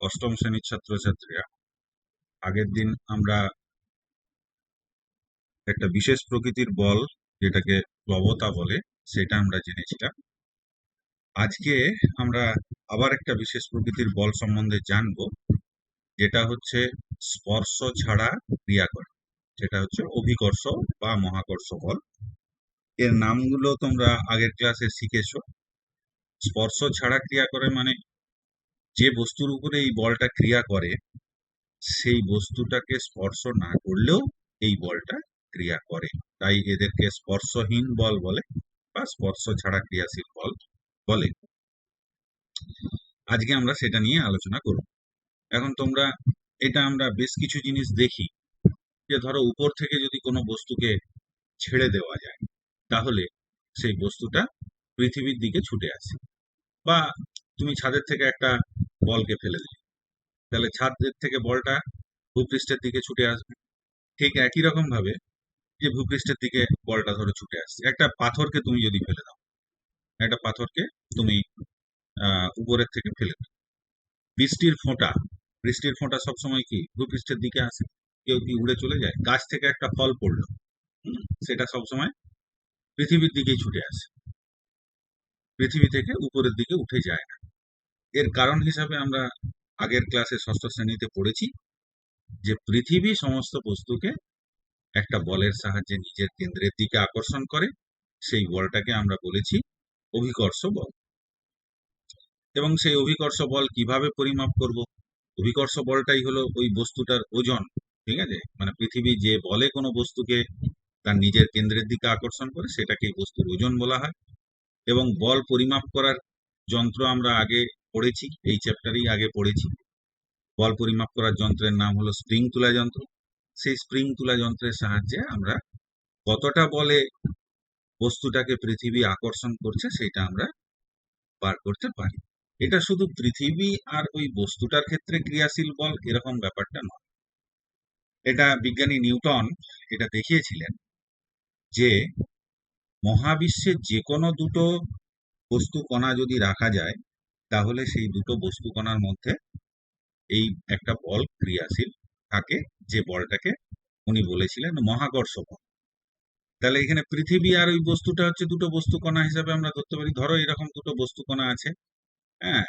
অষ্টম শ্রেণীর ছাত্রছাত্রীরা, আগের দিন আমরা একটা বিশেষ প্রকৃতির বল, যেটাকে প্লবতা বলে, সেটা আমরা জেনেছিলাম। আজকে আমরা আবার একটা বিশেষ প্রকৃতির বল সম্বন্ধে জানবো, যেটা হচ্ছে স্পর্শ ছাড়া ক্রিয়া করে, যেটা হচ্ছে অভিকর্ষ বা মহাকর্ষ বল। এর নামগুলো তোমরা আগের ক্লাসে শিখেছো। স্পর্শ ছাড়া ক্রিয়া করে মানে যে বস্তুর উপরে এই বলটা ক্রিয়া করে সেই বস্তুটাকে স্পর্শ না করলেও এই বলটা ক্রিয়া করে, তাই এদেরকে স্পর্শহীন বল বলে বা স্পর্শ ছাড়া ক্রিয়াশীল বল বলে। আজকে আমরা সেটা নিয়ে আলোচনা করব। এখন তোমরা, এটা আমরা বেশ কিছু জিনিস দেখি, যে ধরো উপর থেকে যদি কোনো বস্তুকে ছেড়ে দেওয়া যায়, তাহলে সেই বস্তুটা পৃথিবীর দিকে ছুটে আসে। বা তুমি ছাদের থেকে একটা বলকে ফেলে দিলে, তাহলে ছাদের থেকে বলটা ভূপৃষ্ঠের দিকে ছুটে আসবে। ঠিক একই রকম ভাবে যে ভূপৃষ্ঠের দিকে বলটা ধরে ছুটে আসছে, একটা পাথরকে তুমি যদি ফেলে দাও, একটা পাথরকে তুমি উপরের থেকে ফেলে দাও, বৃষ্টির ফোঁটা, বৃষ্টির ফোঁটা সবসময় কি ভূপৃষ্ঠের দিকে আসে? কেউ কি উড়ে চলে যায়? গাছ থেকে একটা ফল পড়লো, সেটা সবসময় পৃথিবীর দিকেই ছুটে আসে, পৃথিবী থেকে উপরের দিকে উঠে যায় না। এর কারণ হিসাবে আমরা আগের ক্লাসে ষষ্ঠ শ্রেণীতে পড়েছি যে পৃথিবী সমস্ত বস্তুকে একটা বলের সাহায্যে নিজের কেন্দ্রের দিকে আকর্ষণ করে। সেই বলটাকে আমরা বলেছি অভিকর্ষ বল। এবং সেই অভিকর্ষ বল কিভাবে পরিমাপ করব? অভিকর্ষ বলটাই হলো ওই বস্তুটার ওজন। ঠিক আছে, মানে পৃথিবী যে বলে কোনো বস্তুকে তার নিজের কেন্দ্রের দিকে আকর্ষণ করে, সেটাকে বস্তুর ওজন বলা হয়। এবং বল পরিমাপ করার যন্ত্র আমরা আগে পড়েছি, এই চ্যাপ্টারেই আগে পড়েছি। বল পরিমাপ করার যন্ত্রের নাম হলো স্প্রিং তুলা যন্ত্র। সেই স্প্রিং তুলা যন্ত্রের সাহায্যে আমরা কতটা বলে বস্তুটাকে পৃথিবী আকর্ষণ করছে সেটা আমরা বার করতে পারি। এটা শুধু পৃথিবী আর ওই বস্তুটার ক্ষেত্রে ক্রিয়াশীল বল এরকম ব্যাপারটা নয়। এটা বিজ্ঞানী নিউটন এটা দেখিয়েছিলেন যে মহাবিশ্বের যে কোনো দুটো বস্তু কণা যদি রাখা যায়, তাহলে সেই দুটো বস্তু কণার মধ্যে এই একটা বল ক্রিয়াশীল থাকে, যে বলটাকে উনি বলেছিলেন মহাকর্ষ বল। তাহলে এখানে পৃথিবী আর ওই বস্তুটা হচ্ছে দুটো বস্তু কণা হিসাবে আমরা ধরতে পারি। ধরো এরকম দুটো বস্তু কণা আছে, হ্যাঁ,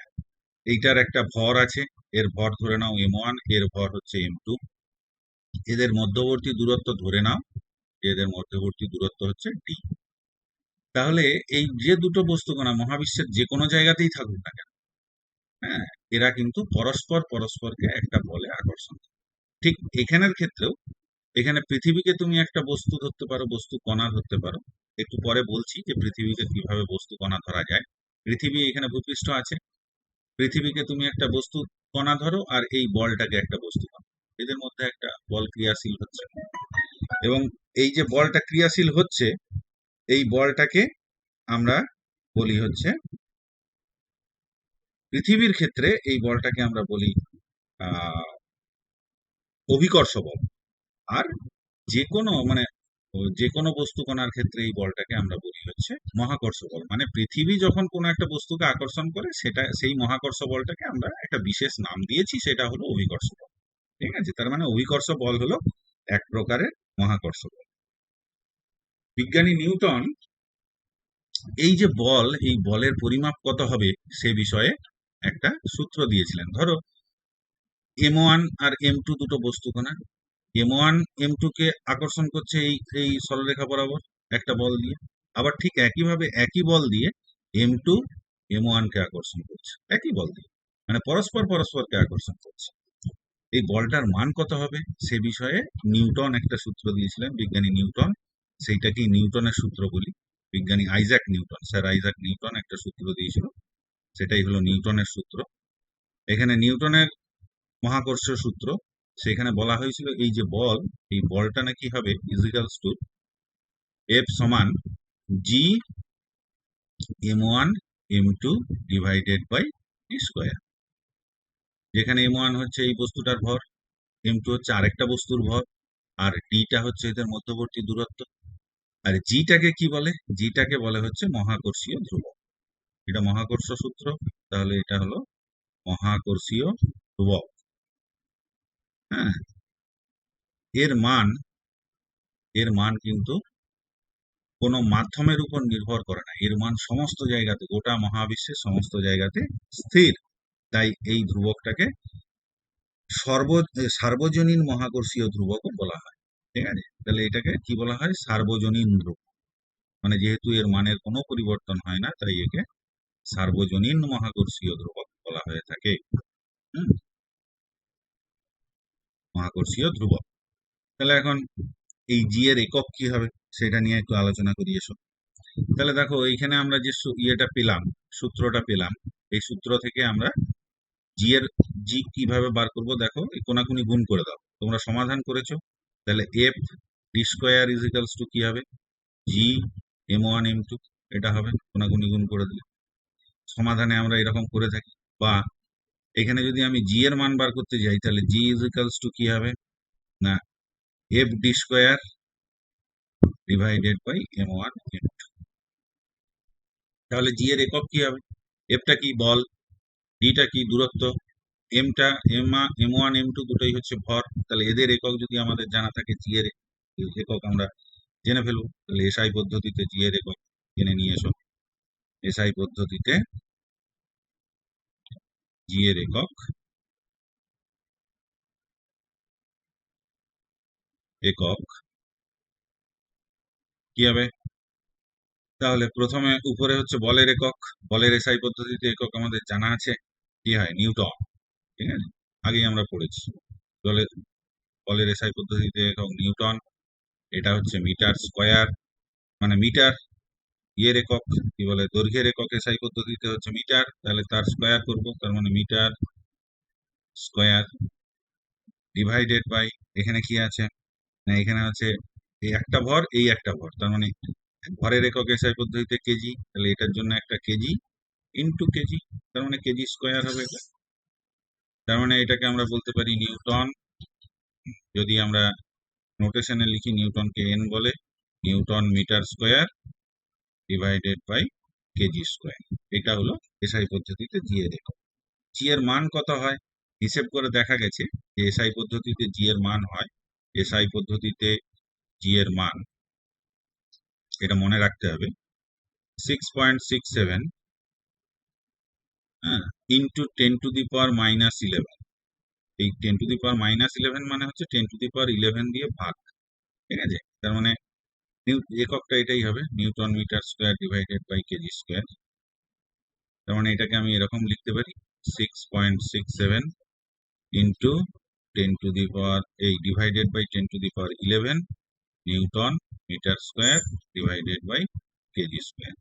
এইটার একটা ভর আছে, এর ভর ধরে নাও m1, এর ভর হচ্ছে m2। এদের মধ্যবর্তী দূরত্ব ধরে নাও যে এদের মধ্যবর্তী দূরত্ব হচ্ছে d। তাহলে এই যে দুটো বস্তু কণা মহাবিশ্বের যে কোনো জায়গাতেই থাকুক না কেন, হ্যাঁ, এরা কিন্তু পরস্পর পরস্পরকে একটা বলে আকর্ষণ করে। ঠিক এখানের ক্ষেত্রেও, এখানে পৃথিবীকে তুমি একটা বস্তু ধরতে পারো, বস্তু কণা ধরতে পারো। একটু পরে বলছি যে পৃথিবীকে কিভাবে বস্তু কণা ধরা যায়। পৃথিবী এখানে ভূপৃষ্ঠ আছে, পৃথিবীকে তুমি একটা বস্তু কণা ধরো, আর এই বলটাকে একটা বস্তু কণা, এদের মধ্যে একটা বল ক্রিয়াশীল হচ্ছে। এবং এই যে বলটা ক্রিয়াশীল হচ্ছে, এই বলটাকে আমরা বলি হচ্ছে, পৃথিবীর ক্ষেত্রে এই বলটাকে আমরা বলি আহ অভিকর্ষ বল। আর যে কোনো মানে যে কোনো বস্তু কণার ক্ষেত্রে এই বলটাকে আমরা বলি হচ্ছে মহাকর্ষ বল। মানে পৃথিবী যখন কোনো একটা বস্তুকে আকর্ষণ করে, সেটা সেই মহাকর্ষ বলটাকে আমরা একটা বিশেষ নাম দিয়েছি, সেটা হলো অভিকর্ষ বল। ঠিক আছে, তার মানে অভিকর্ষ বল হলো এক প্রকারের মহাকর্ষ বল। বিজ্ঞানী নিউটন এই যে বল, এই বলের পরিমাপ কত হবে সে বিষয়ে একটা সূত্র দিয়েছিলেন। ধরো m1 আর m2 দুটো বস্তু কণা, m1 m2 কে আকর্ষণ করছে এই এই সরলরেখা বরাবর একটা বল দিয়ে। আবার ঠিক একইভাবে একই বল দিয়ে m2 m1 কে আকর্ষণ করছে, একই বল দিয়ে, মানে পরস্পর পরস্পরকে আকর্ষণ করছে। এই বলটার মান কত হবে সে বিষয়ে নিউটন একটা সূত্র দিয়েছিলেন, বিজ্ঞানী নিউটন। সেইটাকেই নিউটনের সূত্র বলি। বিজ্ঞানী Isaac Newton, sir Isaac Newton একটা সূত্র দিয়েছিল, সেটাই হলো নিউটনের সূত্র। এখানে নিউটনের মহাকর্ষ সূত্র, সেখানে বলা হয়েছিল এই যে বল, এই বলটা নাকি হবে ইজিক্যালস টু এফ সমান G m1 m2 divided by T square. যেখানে m1 হচ্ছে এই বস্তুটার ভর, m2 হচ্ছে আরেকটা বস্তুর ভর, আর ডিটা হচ্ছে এদের মধ্যবর্তী দূরত্ব। আর জিটাকে কি বলে? জিটাকে বলে হচ্ছে মহাকর্ষীয় ধ্রুবক। এটা মহাকর্ষ সূত্র, তাহলে এটা হলো মহাকর্ষীয় ধ্রুবক। হ্যাঁ, এর মান এর মান কিন্তু কোনো মাধ্যমের উপর নির্ভর করে না, এর মান সমস্ত জায়গাতে, গোটা মহাবিশ্বের সমস্ত জায়গাতে স্থির। তাই এই ধ্রুবকটাকে সার্বজনীন মহাকর্ষীয় ধ্রুবকও বলা হয়। ঠিক আছে, তাহলে এটাকে কি বলা হয়? সার্বজনীন ধ্রুবক। মানে যেহেতু এর মানের কোনো পরিবর্তন হয় না, তাই একে সার্বজনীন মহাকর্ষীয় ধ্রুবক বলা হয়ে থাকে। হুম, মহাকর্ষীয় ধ্রুবক। তাহলে এখন এই জি এর একক কি হবে সেটা নিয়ে একটু আলোচনা করি, এসো। তাহলে দেখো, এইখানে আমরা যে ইয়েটা পেলাম, সূত্রটা পেলাম, এই সূত্র থেকে আমরা জি এর জি কিভাবে বার করব, দেখো এই কোনাকুনি গুণ করে দাও। তোমরা সমাধান করেছো, তাহলে F D square is equals two কি হবে? জি m1 m2, এটা হবে কোনাকুনি গুণ করে দিলে। সমাধানে আমরা এরকম করে থাকি। বা এখানে যদি আমি জি এর মান বার করতে যাই, তাহলে জি ইজ ইকালস টু কি হবে না, F D square divided by m1 m2। তাহলে জি এর একক কি হবে? এফটা কি? বল। ডিটা কি? দূরত্ব। এমটা m1 m2 দুটোই হচ্ছে ভর। তাহলে এদের একক যদি আমাদের জানা থাকে, জি এর একক আমরা জেনে ফেলবো। তাহলে এসআই পদ্ধতিতে জি এর একক জেনে নিয়ে এসো। এসআই পদ্ধতিতে জি এর একক কি হবে? তাহলে প্রথমে উপরে হচ্ছে বলের একক। বলের এসআই পদ্ধতিতে একক আমাদের জানা আছে, কি হয়? নিউটন। ঠিক আছে, আগেই আমরা পড়েছি। বলের বলের এসআই পদ্ধতিতে একক নিউটন। এটা হচ্ছে মিটার স্কোয়ার, মানে মিটার। ইয়ের একক কি বলে, দৈর্ঘ্যের একক এসআই পদ্ধতিতে হচ্ছে মিটার, তাহলে তার স্কোয়ার করব, তার মানে মিটার স্কোয়ার ডিভাইডেড বাই, এখানে কি আছে না, এখানে আছে এই একটা ভর, এই একটা ভর, তার মানে ভরের একক এসআই পদ্ধতিতে কেজি, তাহলে এটার জন্য একটা কেজি ইন্টু কেজি, তার মানে কেজি স্কোয়ার হবে এটা। তার মানে এটাকে আমরা বলতে পারি নিউটন। যদি আমরা নোটেশনে লিখি, নিউটনকে এন বলে, newton metre square divided by K G square. এটা হলো এসআই পদ্ধতিতে জি এর একক। জি এর মান কত হয় হিসেব করে দেখা গেছে যে এসআই পদ্ধতিতে জি এর মান হয়, এসআই পদ্ধতিতে জি এর মান, এটা মনে রাখতে হবে, 6.67 হ্যাঁ ইন্টু 10⁻⁻11। এই 10⁻⁻11 মানে হচ্ছে 10⁻11 দিয়ে ভাগ। ঠিক আছে, তার মানে এককটা এটাই হবে, newton metre square divided by K G square. তার মানে এটাকে আমি এরকম লিখতে পারি, 6.67 ইন্টু 10⁻, এই divided by 10⁻11 newton metre square divided by K G square.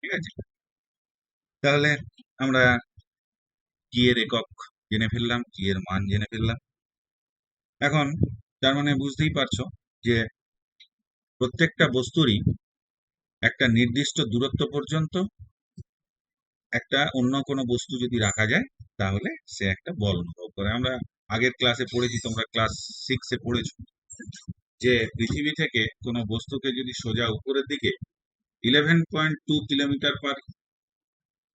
ঠিক আছে, তাহলে আমরা জি এর একক জেনে ফেললাম, জি এর মান জেনে ফেললাম। এখন তার মানে বুঝতেই পারছো যে প্রত্যেকটা বস্তুরই একটা নির্দিষ্ট দূরত্ব পর্যন্ত একটা অন্য কোনো বস্তু যদি রাখা যায়, তাহলে সে একটা বল অনুভব করে। আমরা আগের ক্লাসে পড়েছি, তোমরা ক্লাস 6-এ পড়েছো, যে পৃথিবী থেকে কোনো বস্তুকে যদি সোজা উপরের দিকে 11.2 কিলোমিটার পার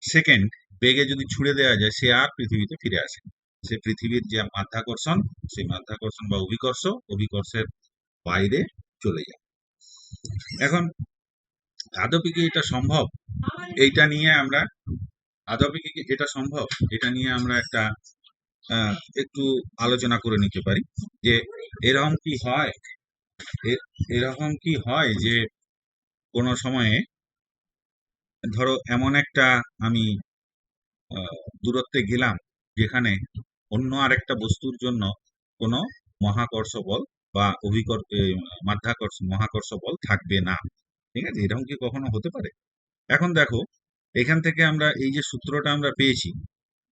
সেকেন্ড বেগে যদি ছুড়ে দেওয়া যায়, সে আর পৃথিবীতে ফিরে আসে না। সে পৃথিবীর যে মাধ্যাকর্ষণ, সেই মাধ্যাকর্ষণ বা অভিকর্ষের বাইরে চলে যায়। এখন আদপে কি এটা সম্ভব? এইটা নিয়ে আমরা আদপে কি এটা সম্ভব, এটা নিয়ে আমরা একটা একটু আলোচনা করে নিতে পারি যে এরকম কি হয়, এরকম কি হয় যে কোনো সময়ে ধরো এমন একটা আমি দূরত্বে গেলাম, যেখানে অন্য আরেকটা বস্তুর জন্য কোনো মহাকর্ষ বল বা মহাকর্ষ বল থাকবে না। ঠিক আছে, এরকম কি কখনো হতে পারে? এখন দেখো, এখান থেকে আমরা এই যে সূত্রটা আমরা পেয়েছি,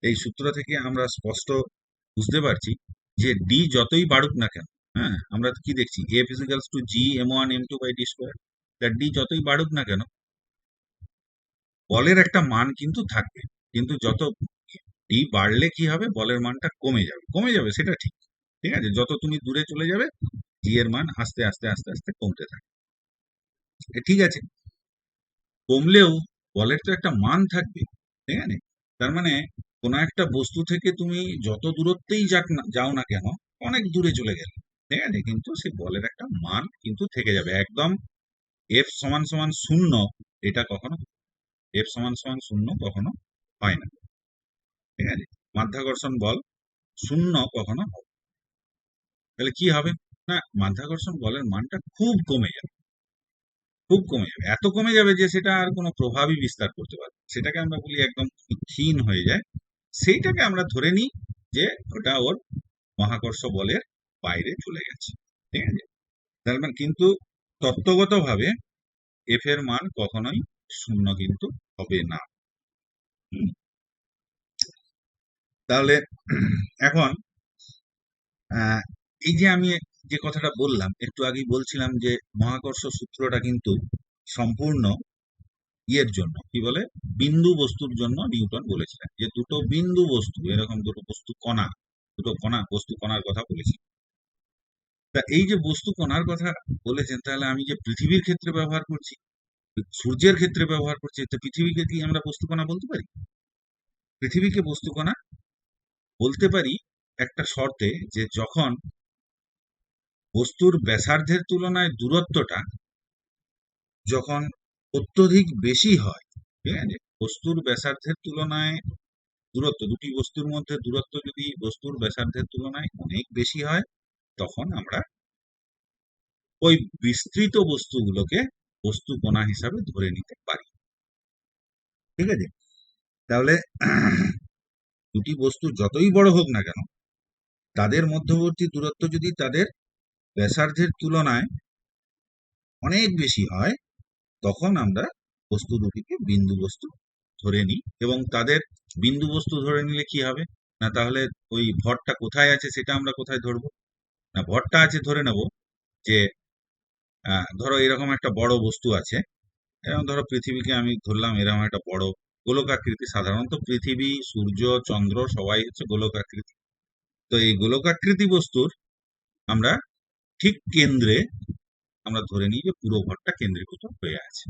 এই সূত্র থেকে আমরা স্পষ্ট বুঝতে পারছি যে ডি যতই বাড়ুক না কেন, হ্যাঁ আমরা কি দেখছি, F equals to G m1 m2 by D square. তা ডি যতই বাড়ুক না কেন, বলের একটা মান কিন্তু থাকবে। কিন্তু যত ডি বাড়লে কি হবে, বলের মানটা কমে যাবে, কমে যাবে সেটা ঠিক। ঠিক আছে, যত তুমি দূরে চলে যাবে, জি এর মান আস্তে আস্তে আস্তে আস্তে কমতে থাকে। ঠিক আছে, কমলেও বলের তো একটা মান থাকবে। ঠিক আছে, তার মানে কোনো একটা বস্তু থেকে তুমি যত দূরত্বেই যাও না কেন, অনেক দূরে চলে গেলে, ঠিক আছে, কিন্তু সেই বলের একটা মান কিন্তু থেকে যাবে একদম। এফ সমান সমান শূন্য, এটা কখনো, এফ সমান সমান শূন্য কখনো হয় না, ঠিক আছে। মাধ্যাকর্ষণ বল শূন্য কখনো হবে না। তাহলে কি হবে? না, মাধ্যাকর্ষণ বলের মানটা খুব কমে যাবে, খুব কমে যাবে, এত কমে যাবে যে সেটা আর কোনো প্রভাবই বিস্তার করতে পারবে না। সেটাকে আমরা বলি একদম ক্ষীণ হয়ে যায়। সেইটাকে আমরা ধরে নিই যে ওটা ওর মহাকর্ষ বলের বাইরে চলে গেছে, ঠিক আছে। তার মানে কিন্তু তত্ত্বগতভাবে এফ এর মান কখনোই শূন্য কিন্তু হবে না। হুম, তাহলে এখন এই যে আমি যে কথাটা বললাম একটু আগেই, বলছিলাম যে মহাকর্ষ সূত্রটা কিন্তু সম্পূর্ণ ইয়ের জন্য, কি বলে, বিন্দু বস্তুর জন্য নিউটন বলেছিলেন যে দুটো বিন্দু বস্তু, এরকম দুটো বস্তু কণা, দুটো কণা বস্তু কণার কথা বলেছি। তা এই যে বস্তু কণার কথা বলেছেন, তাহলে আমি যে পৃথিবীর ক্ষেত্রে ব্যবহার করছি, সূর্যের ক্ষেত্রে ব্যবহার করছি, তো পৃথিবীকে কি আমরা বস্তু কণা বলতে পারি? পৃথিবীকে বস্তু কণা বলতে পারি একটা শর্তে, যে যখন বস্তুর ব্যাসার্ধের তুলনায় দূরত্বটা যখন অত্যধিক বেশি হয়, ঠিক আছে, বস্তুর ব্যাসার্ধের তুলনায় দূরত্ব, দুটি বস্তুর মধ্যে দূরত্ব যদি বস্তুর ব্যাসার্ধের তুলনায় অনেক বেশি হয়, তখন আমরা ওই বিস্তৃত বস্তুগুলোকে বস্তু কণা হিসাবে ধরে নিতে পারি, ঠিক আছে। তাহলে দুটি বস্তু যতই বড় হোক না কেন, তাদের মধ্যবর্তী দূরত্ব যদি তাদের ব্যাসার্ধের তুলনায় অনেক বেশি হয়, তখন আমরা বস্তু দুটিকে বিন্দু বস্তু ধরে নিই। এবং তাদের বিন্দু বস্তু ধরে নিলে কি হবে, না তাহলে ওই ভরটা কোথায় আছে সেটা আমরা কোথায় ধরবো? না, ভরটা আছে ধরে নেব যে ধরো এরকম একটা বড় বস্তু আছে, এরকম ধরো পৃথিবীকে আমি ধরলাম, এরকম একটা বড় গোলকাকৃতি, সাধারণত পৃথিবী, সূর্য, চন্দ্র সবাই হচ্ছে গোলকাকৃতি। তো এই গোলকাকৃতি বস্তুর আমরা ঠিক কেন্দ্রে আমরা ধরে নিই যে পুরো ভরটা কেন্দ্রীভূত হয়ে আছে।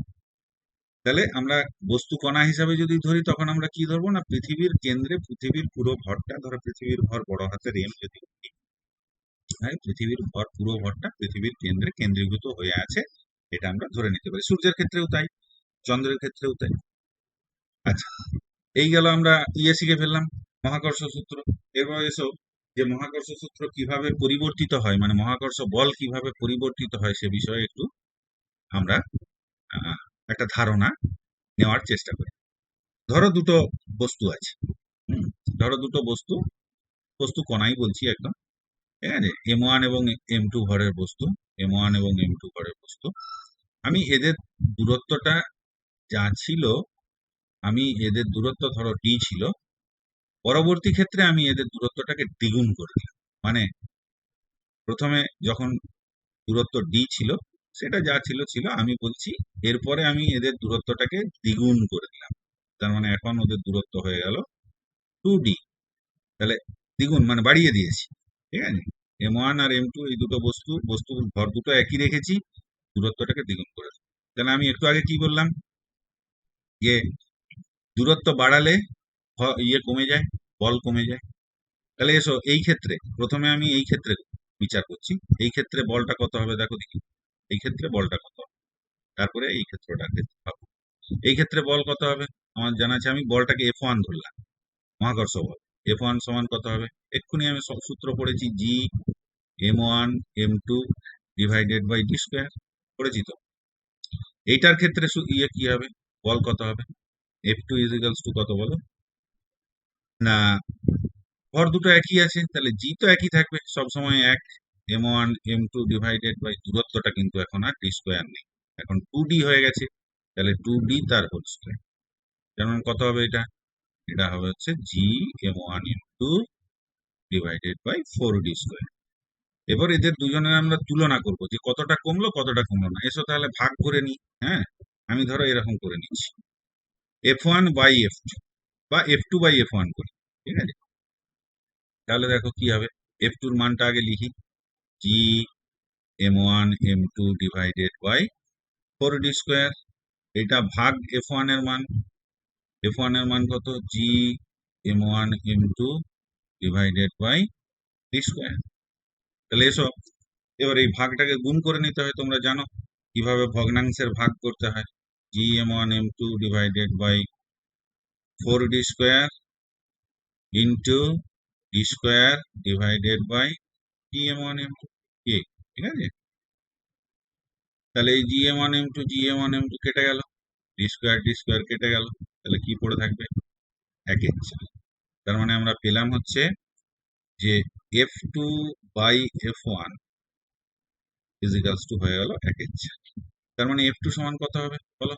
তাহলে আমরা বস্তু কণা হিসাবে যদি ধরি, তখন আমরা কি ধরবো, না পৃথিবীর কেন্দ্রে পৃথিবীর পুরো ভরটা, ধরো পৃথিবীর ভর বড় হাতের এম যদি ধরি, হ্যাঁ, পৃথিবীর ভর পুরো ভরটা পৃথিবীর কেন্দ্রে কেন্দ্রীভূত হয়ে আছে, এটা আমরা ধরে নিতে পারি। সূর্যের ক্ষেত্রেও তাই, চন্দ্রের ক্ষেত্রেও তাই। আচ্ছা, এই গেল, আমরা ইয়ে শিখে ফেললাম, মহাকর্ষ সূত্র। এরপর এসো যে মহাকর্ষ সূত্র কিভাবে পরিবর্তিত হয়, মানে মহাকর্ষ বল কিভাবে পরিবর্তিত হয় সে বিষয়ে একটু আমরা আহ, একটা ধারণা নেওয়ার চেষ্টা করি। ধরো দুটো বস্তু আছে, হুম, ধরো দুটো বস্তু, বস্তু কণাই বলছি একদম, ঠিক আছে, M1 এবং M2 ভরের বস্তু, M1 এবং M2 ভরের বস্তু। আমি এদের দূরত্বটা যা ছিল, আমি এদের দূরত্ব ধরো d ছিল, পরবর্তী ক্ষেত্রে আমি এদের দূরত্বটাকে দ্বিগুণ করে দিলাম। মানে প্রথমে যখন দূরত্ব d ছিল, সেটা যা ছিল ছিল, আমি বলছি এরপরে আমি এদের দূরত্বটাকে দ্বিগুণ করে দিলাম। তার মানে এখন ওদের দূরত্ব হয়ে গেল 2d। তাহলে দ্বিগুণ মানে বাড়িয়ে দিয়েছি, ঠিক আছে। M1 আর M2 এই দুটো বস্তুর ভর দুটো একই রেখেছি, দূরত্বটাকে দ্বিগুণ করে দিলাম। তাহলে আমি একটু আগে কি বললাম, যে দূরত্ব বাড়ালে ইয়ে কমে যায়, বল কমে যায়। তাহলে এসো এই ক্ষেত্রে, প্রথমে আমি এই ক্ষেত্রে বিচার করছি, এই ক্ষেত্রে বলটা কত হবে দেখো দেখি, এই ক্ষেত্রে বলটা কত হবে, তারপরে এই ক্ষেত্রটাকে ভাবো। এই ক্ষেত্রে বল কত হবে? আমার জানা আছে, আমি বলটাকে F1 ধরলাম, মহাকর্ষ বল। F1 সমান কত হবে? এক্ষুনি আমি সব সূত্র পড়েছি, G M1 M2 divided by D square, পড়েছি তো। এইটার ক্ষেত্রে ইয়ে কি হবে, বল কত হবে? F2 ইজিক্যালস টু কত বলো? না, ভর দুটো একই আছে, তাহলে জি তো একই থাকবে সব সময় এক। M1 M2 ডিভাইডেড বাই দূরত্বটা কিন্তু এখন আর ডি স্কোয়ার নেই, এখন 2d হয়ে গেছে। তাহলে 2d তার হোল স্কোয়ার, যেমন কত হবে এটা? এটা হবে হচ্ছে জি M1 M2 divided by 4d square. এবার এদের দুজনের আমরা তুলনা করব যে কতটা কমলো কতটা কমলো না। এসো তাহলে ভাগ করে নিই, হ্যাঁ। আমি ধরো এরকম করে নিচ্ছি, F1 বাই F2 বা F2 বাই F1 করি, ঠিক আছে। তাহলে দেখো কি হবে, F2 এর মানটা আগে লিখি, জি M1 M2 divided by 4d square, এটা ভাগ F1 এর মান। F1 এর মান কত? G m1 m2 divided by D square. তাহলে এসো এবার এই ভাগটাকে গুণ করে নিতে হয়, তোমরা জানো কিভাবে ভগ্নাংশের ভাগ করতে হয়। G m1 m2 divided by 4d square into D square divided by G m1 m2, ঠিক আছে? তাহলে এই জি m1 m2 জি m1 m2 কেটে গেল, ডি স্কোয়ার কেটে গেল, তাহলে কি পড়ে থাকবে? 1/4। তার মানে আমরা পেলাম হচ্ছে যে f2 বাই f1 ইজিক্যালস টু হয়ে গেল 1/4। তার মানে f2 সমান কত হবে বলো?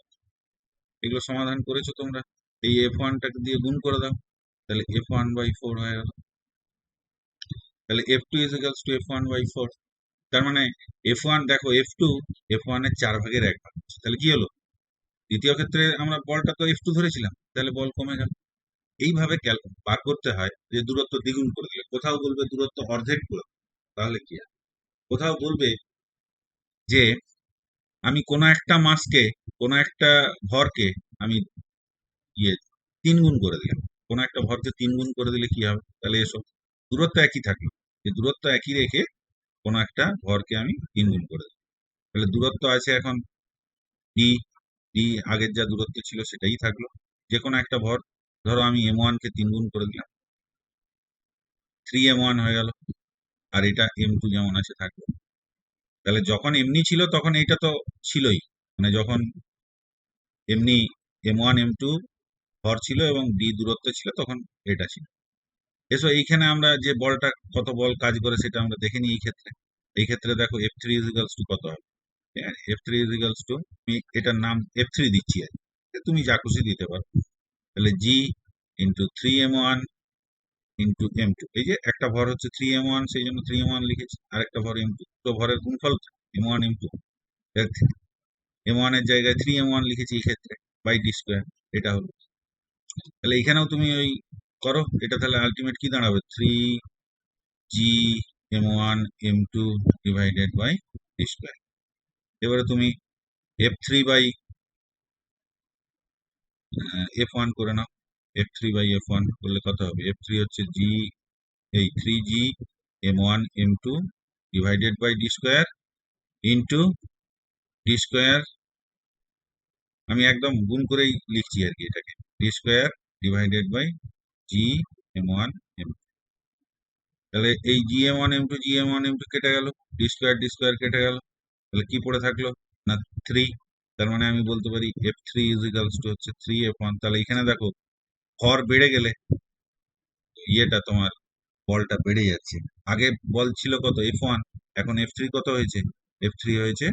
এগুলো সমাধান করেছো তোমরা, এই f1টাকে দিয়ে গুণ করে দাও, তাহলে f1/4 হয়ে গেল। তাহলে f2 ইজিক্যালস টু f1/4। তার মানে f1, দেখো f2 f1 এর 4/1 ভাগ, তাহলে কি হলো? দ্বিতীয় ক্ষেত্রে আমরা বলটা তো f2 ধরেছিলাম, তাহলে বল কমে গেল। এইভাবে বার করতে হয় যে দূরত্ব দ্বিগুণ করে দিলে। কোথাও বলবে দূরত্ব অর্ধেক করে দাও, তাহলে কি হয়? কোথাও বলবে যে আমি কোনো একটা মাসকে, কোনো একটা ভরকে আমি ইয়ে 3 গুণ করে দিলাম, কোনো একটা ভরকে 3 গুণ করে দিলে কি হবে? তাহলে এসো, দূরত্ব একই থাকলো, যে দূরত্ব একই রেখে কোনো একটা ভরকে আমি 3 গুণ করে দিলাম। তাহলে দূরত্ব আছে এখন ডি, ডি আগের যা দূরত্ব ছিল সেটাই থাকলো। যে কোনো একটা ভর, ধরো আমি m1 কে 3 গুণ করে দিলাম, 3m1 হয়ে গেল, আর এটা m2 যেমন আছে থাকলো। তাহলে যখন এমনি ছিল তখন এইটা তো ছিলই, মানে যখন এমনি m1 m2 ভর ছিল এবং ডি দূরত্ব ছিল তখন এটা ছিল। এসো এইখানে আমরা যে বলটা কত বল কাজ করে সেটা আমরা দেখে নিই। এই ক্ষেত্রে দেখো f3 ইজিক্যালস টু কত হবে? f3 ইজিক্যালস টু, আমি এটার নাম f3 দিচ্ছি আর কি, তুমি যা খুশি দিতে পারো। তাহলে জি ইন্টু 3m1 ইন্টু m2, এই যে একটা ভর হচ্ছে 3m1 সেই জন্য 3m1 লিখেছি, আর একটা ভর m2, তো ভরের গুণফল m1 m2, m1 এর জায়গায় 3m1 লিখেছি এই ক্ষেত্রে, বাই ডি স্কোয়ার, এটা হলো। তাহলে এখানেও তুমি ওই করো, এটা তাহলে আলটিমেট কি দাঁড়াবে? 3g m1 m2 divided by D square. এবারে তুমি f3/f1 করে নাও, f3/f1 করলে কত হবে? f3 হচ্ছে জি, এই 3g m1 m2 divided by D square into D square, আমি একদম গুণ করেই লিখছি আর কি এটাকে, D square divided by G m1 m2। তাহলে এই জি m1 m2 জি m1 m2 কেটে গেল, ডি স্কোয়ার কেটে গেল, তাহলে কি পড়ে থাকলো না 3। তার মানে আমি বলতে পারি f3 ইজিক্যালস টু হচ্ছে 3f1। তাহলে এখানে দেখো ভর বেড়ে গেলে ইয়েটা তোমার বলটা বেড়ে যাচ্ছে। আগে বল ছিল কত? f1, এখন f3 কত হয়েছে? f3 হয়েছে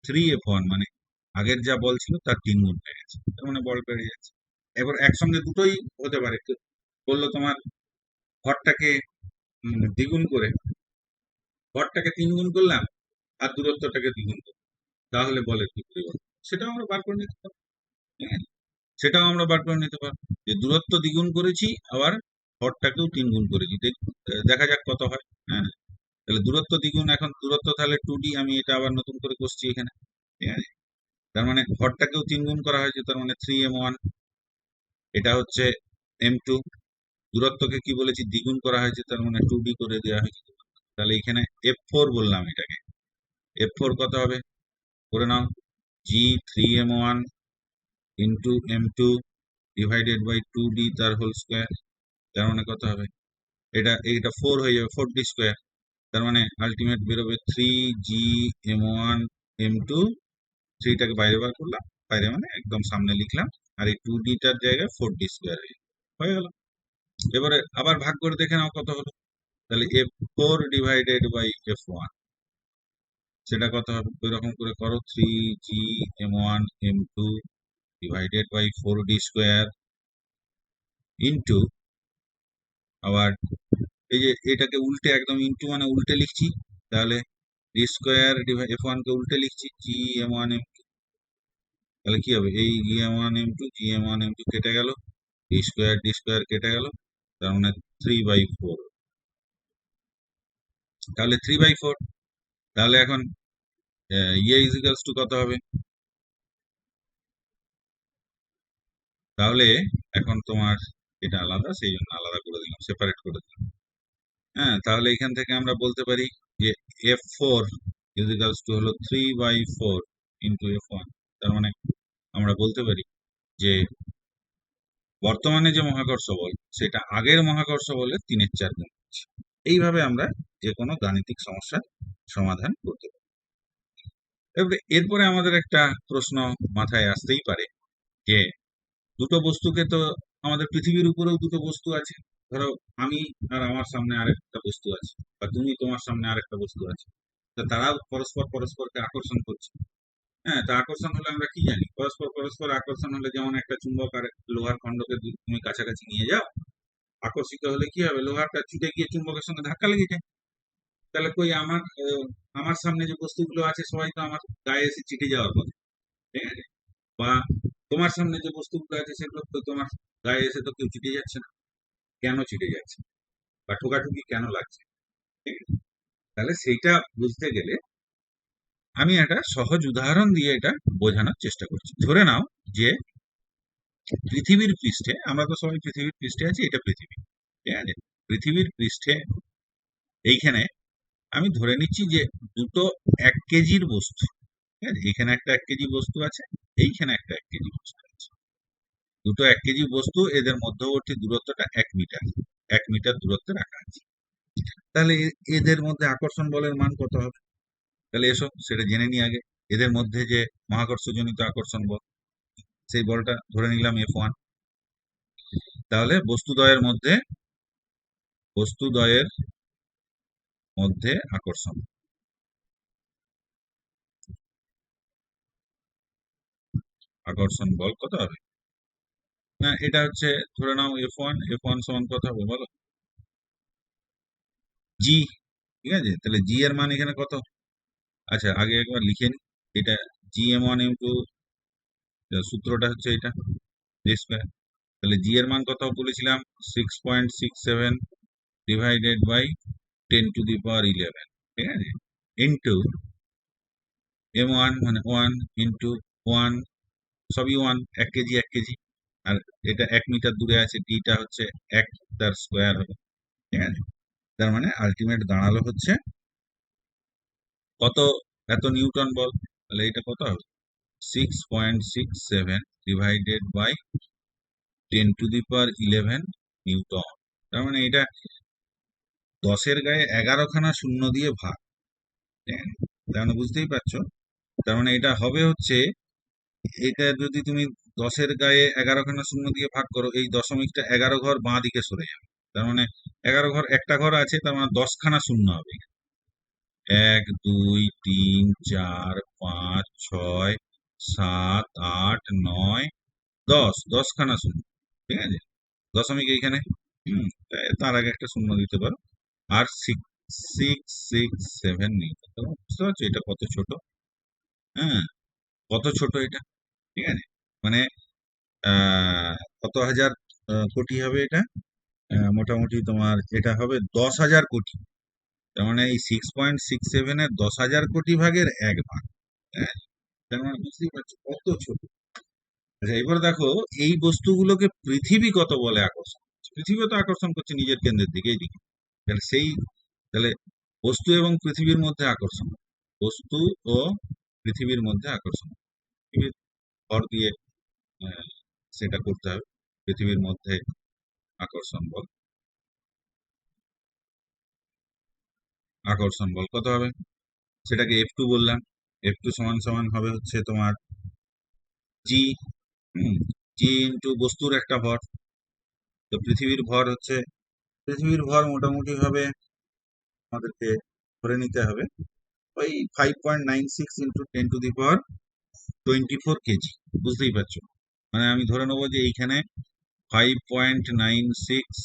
3f1, মানে আগের যা বল ছিল তার 3 গুণ হয়ে গেছে, তার মানে বল বেড়ে যাচ্ছে। এবার একসঙ্গে দুটোই হতে পারে, বললো তোমার ভরটাকে দ্বিগুণ করে, ভরটাকে 3 গুণ করলাম আর দূরত্বটাকে দ্বিগুণ করলাম, তাহলে বলের কি পরিবর্তন, সেটাও আমরা বার করে নিতে পারবো। হ্যাঁ, সেটাও আমরা বার করে নিতে পারবো যে দূরত্ব দ্বিগুণ করেছি আবার ভরটাকেও 3 গুণ করেছি, দেখা যাক কত হয়। হ্যাঁ, তাহলে দূরত্ব দ্বিগুণ, এখন দূরত্ব তাহলে 2d, আমি এটা আবার নতুন করে করছি এখানে, ঠিক আছে? তার মানে ভরটাকেও 3 গুণ করা হয়েছে, তার মানে 3m1, এটা হচ্ছে m2, দূরত্বকে কি বলেছি? দ্বিগুণ করা হয়েছে, তার মানে 2d করে দেওয়া হয়েছে। তাহলে এখানে f4 বললাম এটাকে, f4 কত হবে করে নাও, G 3m1 into m2 divided by 2d তার হোল স্কোয়ার। তার মানে কত হবে? এটা 4 হয়ে যাবে, 4d স্কোয়ার। তার মানে আলটিমেট বেরোবে 3g m1 m2, 3টাকে বাইরে বার করলাম, বাইরে মানে একদম সামনে লিখলাম, আর এই 2d-টার জায়গায় 4d স্কোয়ার হয়ে গেল। এবারে আবার ভাগ করে দেখে নাও কত হলো। তাহলে f4 ডিভাইডেড বাই f1, সেটা কত হবে? ওই রকম করে করো, 3g m1 m2 divided by 4d square into, আবার এই যে এটাকে উল্টে একদম ইন্টু মানে উল্টে লিখছি, তাহলে ডি স্কোয়ার ডিভাইড f1 কে উল্টে লিখছি, g m1 m2, তাহলে কি হবে? এই g m1 m2 কেটে গেল, ডি স্কোয়ার কেটে গেল, তার মানে 3/4। তাহলে 3/4, তাহলে এখন ইয়ে ইজিক্যালস টু কত হবে? তাহলে এখন তোমার এটা আলাদা, সেই জন্য আলাদা করে দিলাম, সেপারেট করে দিলাম। হ্যাঁ, তাহলে এখান থেকে আমরা বলতে পারি যে F4 ইজিক্যালস টু হলো 3/4 ইন্টু F1। তার মানে আমরা বলতে পারি যে বর্তমানে যে মহাকর্ষ বল সেটা আগের মহাকর্ষ বলের 3/4 গুণ হচ্ছে। এইভাবে আমরা যে কোনো গাণিতিক সমস্যার সমাধান করতে পারি। এরপরে আমাদের একটা প্রশ্ন মাথায় আসতেই পারে যে দুটো বস্তুকে তো, আমাদের পৃথিবীর উপরেও দুটো বস্তু আছে। ধরো আমি আর আমার সামনে আরেকটা বস্তু আছে, বা তুমি তোমার সামনে আরেকটা বস্তু আছে। তো তারাও পরস্পর পরস্পরকে আকর্ষণ করছে। হ্যাঁ, তা আকর্ষণ হলে আমরা কি জানি? পরস্পর পরস্পর আকর্ষণ হলে যেমন একটা চুম্বক আর লোহার খণ্ডকে যদি তুমি কাছাকাছি নিয়ে যাও, আকর্ষিত হলে কি হবে? লোহারটা ছুটে গিয়ে চুম্বকের সঙ্গে ধাক্কা লেগে যায়। তাহলে কই আমার সামনে যে বস্তুগুলো আছে সবাই তো আমার গায়ে এসে চিটে যাওয়ার কথা, ঠিক আছে? বা তোমার সামনে যে বস্তুগুলো আছে সেগুলো তো তোমার গায়ে এসে তো কেউ চিটে যাচ্ছে না। কেন চিটে যাচ্ছে বা ঠোকাঠুকি কেন লাগছে, ঠিক আছে? তাহলে সেইটা বুঝতে গেলে আমি একটা সহজ উদাহরণ দিয়ে এটা বোঝানোর চেষ্টা করছি। ধরে নাও যে পৃথিবীর পৃষ্ঠে, আমরা তো সবাই পৃথিবীর পৃষ্ঠে আছি, এটা পৃথিবী, ঠিক আছে? পৃথিবীর পৃষ্ঠে এইখানে আমি ধরে নিচ্ছি যে দুটো 1 কেজির বস্তু, ঠিক আছে? এখানে একটা 1 কেজি বস্তু আছে, এইখানে একটা 1 কেজি বস্তু আছে। দুটো 1 কেজি বস্তু, এদের মধ্যবর্তী দূরত্বটা 1 মিটার, 1 মিটার দূরত্বে রাখা আছে। তাহলে এদের মধ্যে আকর্ষণ বলের মান কত হবে? তাহলে এসো সেটা জেনে নিই আগে। এদের মধ্যে যে মহাকর্ষজনিত আকর্ষণ বল, সেই বলটা ধরে নিলাম F1। তাহলে বস্তুদ্বয়ের মধ্যে আকর্ষণ বল কত হবে? না, এটা হচ্ছে, ধরে নাও F1 সমান কত হবে বলো? জি, ঠিক আছে? তাহলে জি এর মান এখানে কত? আচ্ছা, আগে একবার লিখে নি। এটা GM1 ইন্টু, সূত্রটা হচ্ছে এটা, জি স্কোয়ার। তাহলে জি এর মান কত বলেছিলাম? 6.67 ডিভাইডেড বাই 10⁻11, ঠিক আছে? ইন্টু M1 মানে 1 ইন্টু 1, সবই 1, 1 কেজি 1 কেজি। আর এটা 1 মিটার দূরে আছে, টিটা হচ্ছে 1, তার স্কোয়ার হবে, ঠিক আছে? তার মানে আলটিমেট দাঁড়ালো হচ্ছে কত? এত নিউটন বল। তাহলে এটা কত হবে? 6.67 ডিভাইডেড বাই 10⁻11 নিউটন। তার মানে এটা 10-এর গায়ে 11খানা শূন্য দিয়ে ভাগ, ঠিক আছে? তার মানে বুঝতেই পারছো। তার মানে এটা হবে হচ্ছে, এটা যদি তুমি 10-এর গায়ে 11খানা শূন্য দিয়ে ভাগ করো, এই দশমিকটা 11 ঘর বাঁ দিকে সরে যাবে। তার মানে 11 ঘর, একটা ঘর আছে, তার মানে 10খানা শূন্য হবে। 1, 2, 3, 4, 5, 6, 7, 8, 9, 10, 10খানা শূন্য, ঠিক আছে? দশমিক এইখানে, তার আগে একটা শূন্য দিতে পারো। আর 667 নিউটন। তোমরা বুঝতে পারছো এটা কত ছোট? হ্যাঁ, কত ছোট এটা, ঠিক আছে? মানে কত হাজার কোটি হবে এটা? মোটামুটি তোমার এটা হবে 10,000 কোটি। তার মানে এই 6.67-এর 10,000 কোটি ভাগের 1 ভাগ। হ্যাঁ, তার মানে বুঝতেই পারছো কত ছোট। আচ্ছা, এবার দেখো এই বস্তুগুলোকে পৃথিবী কত বলে আকর্ষণ করছে? পৃথিবী তো আকর্ষণ করছে নিজের কেন্দ্রের দিকে, এইদিকে। তাহলে বস্তু এবং পৃথিবীর মধ্যে আকর্ষণ, বস্তু ও পৃথিবীর মধ্যে আকর্ষণ, পৃথিবীর ভর দিয়ে আহ, সেটা করতে হবে। পৃথিবীর মধ্যে আকর্ষণ বল কত হবে? সেটাকে F2 বললাম। F2 সমান সমান হবে হচ্ছে তোমার জি, জি ইন্টু বস্তুর একটা ভর। তো পৃথিবীর ভর মোটামুটি হবে, আমাদেরকে ধরে নিতে হবে ওই 5.96 ইন্টু 10⁻24 কেজি। বুঝতেই পারছো, মানে আমি ধরে নেবো যে এইখানে 5.96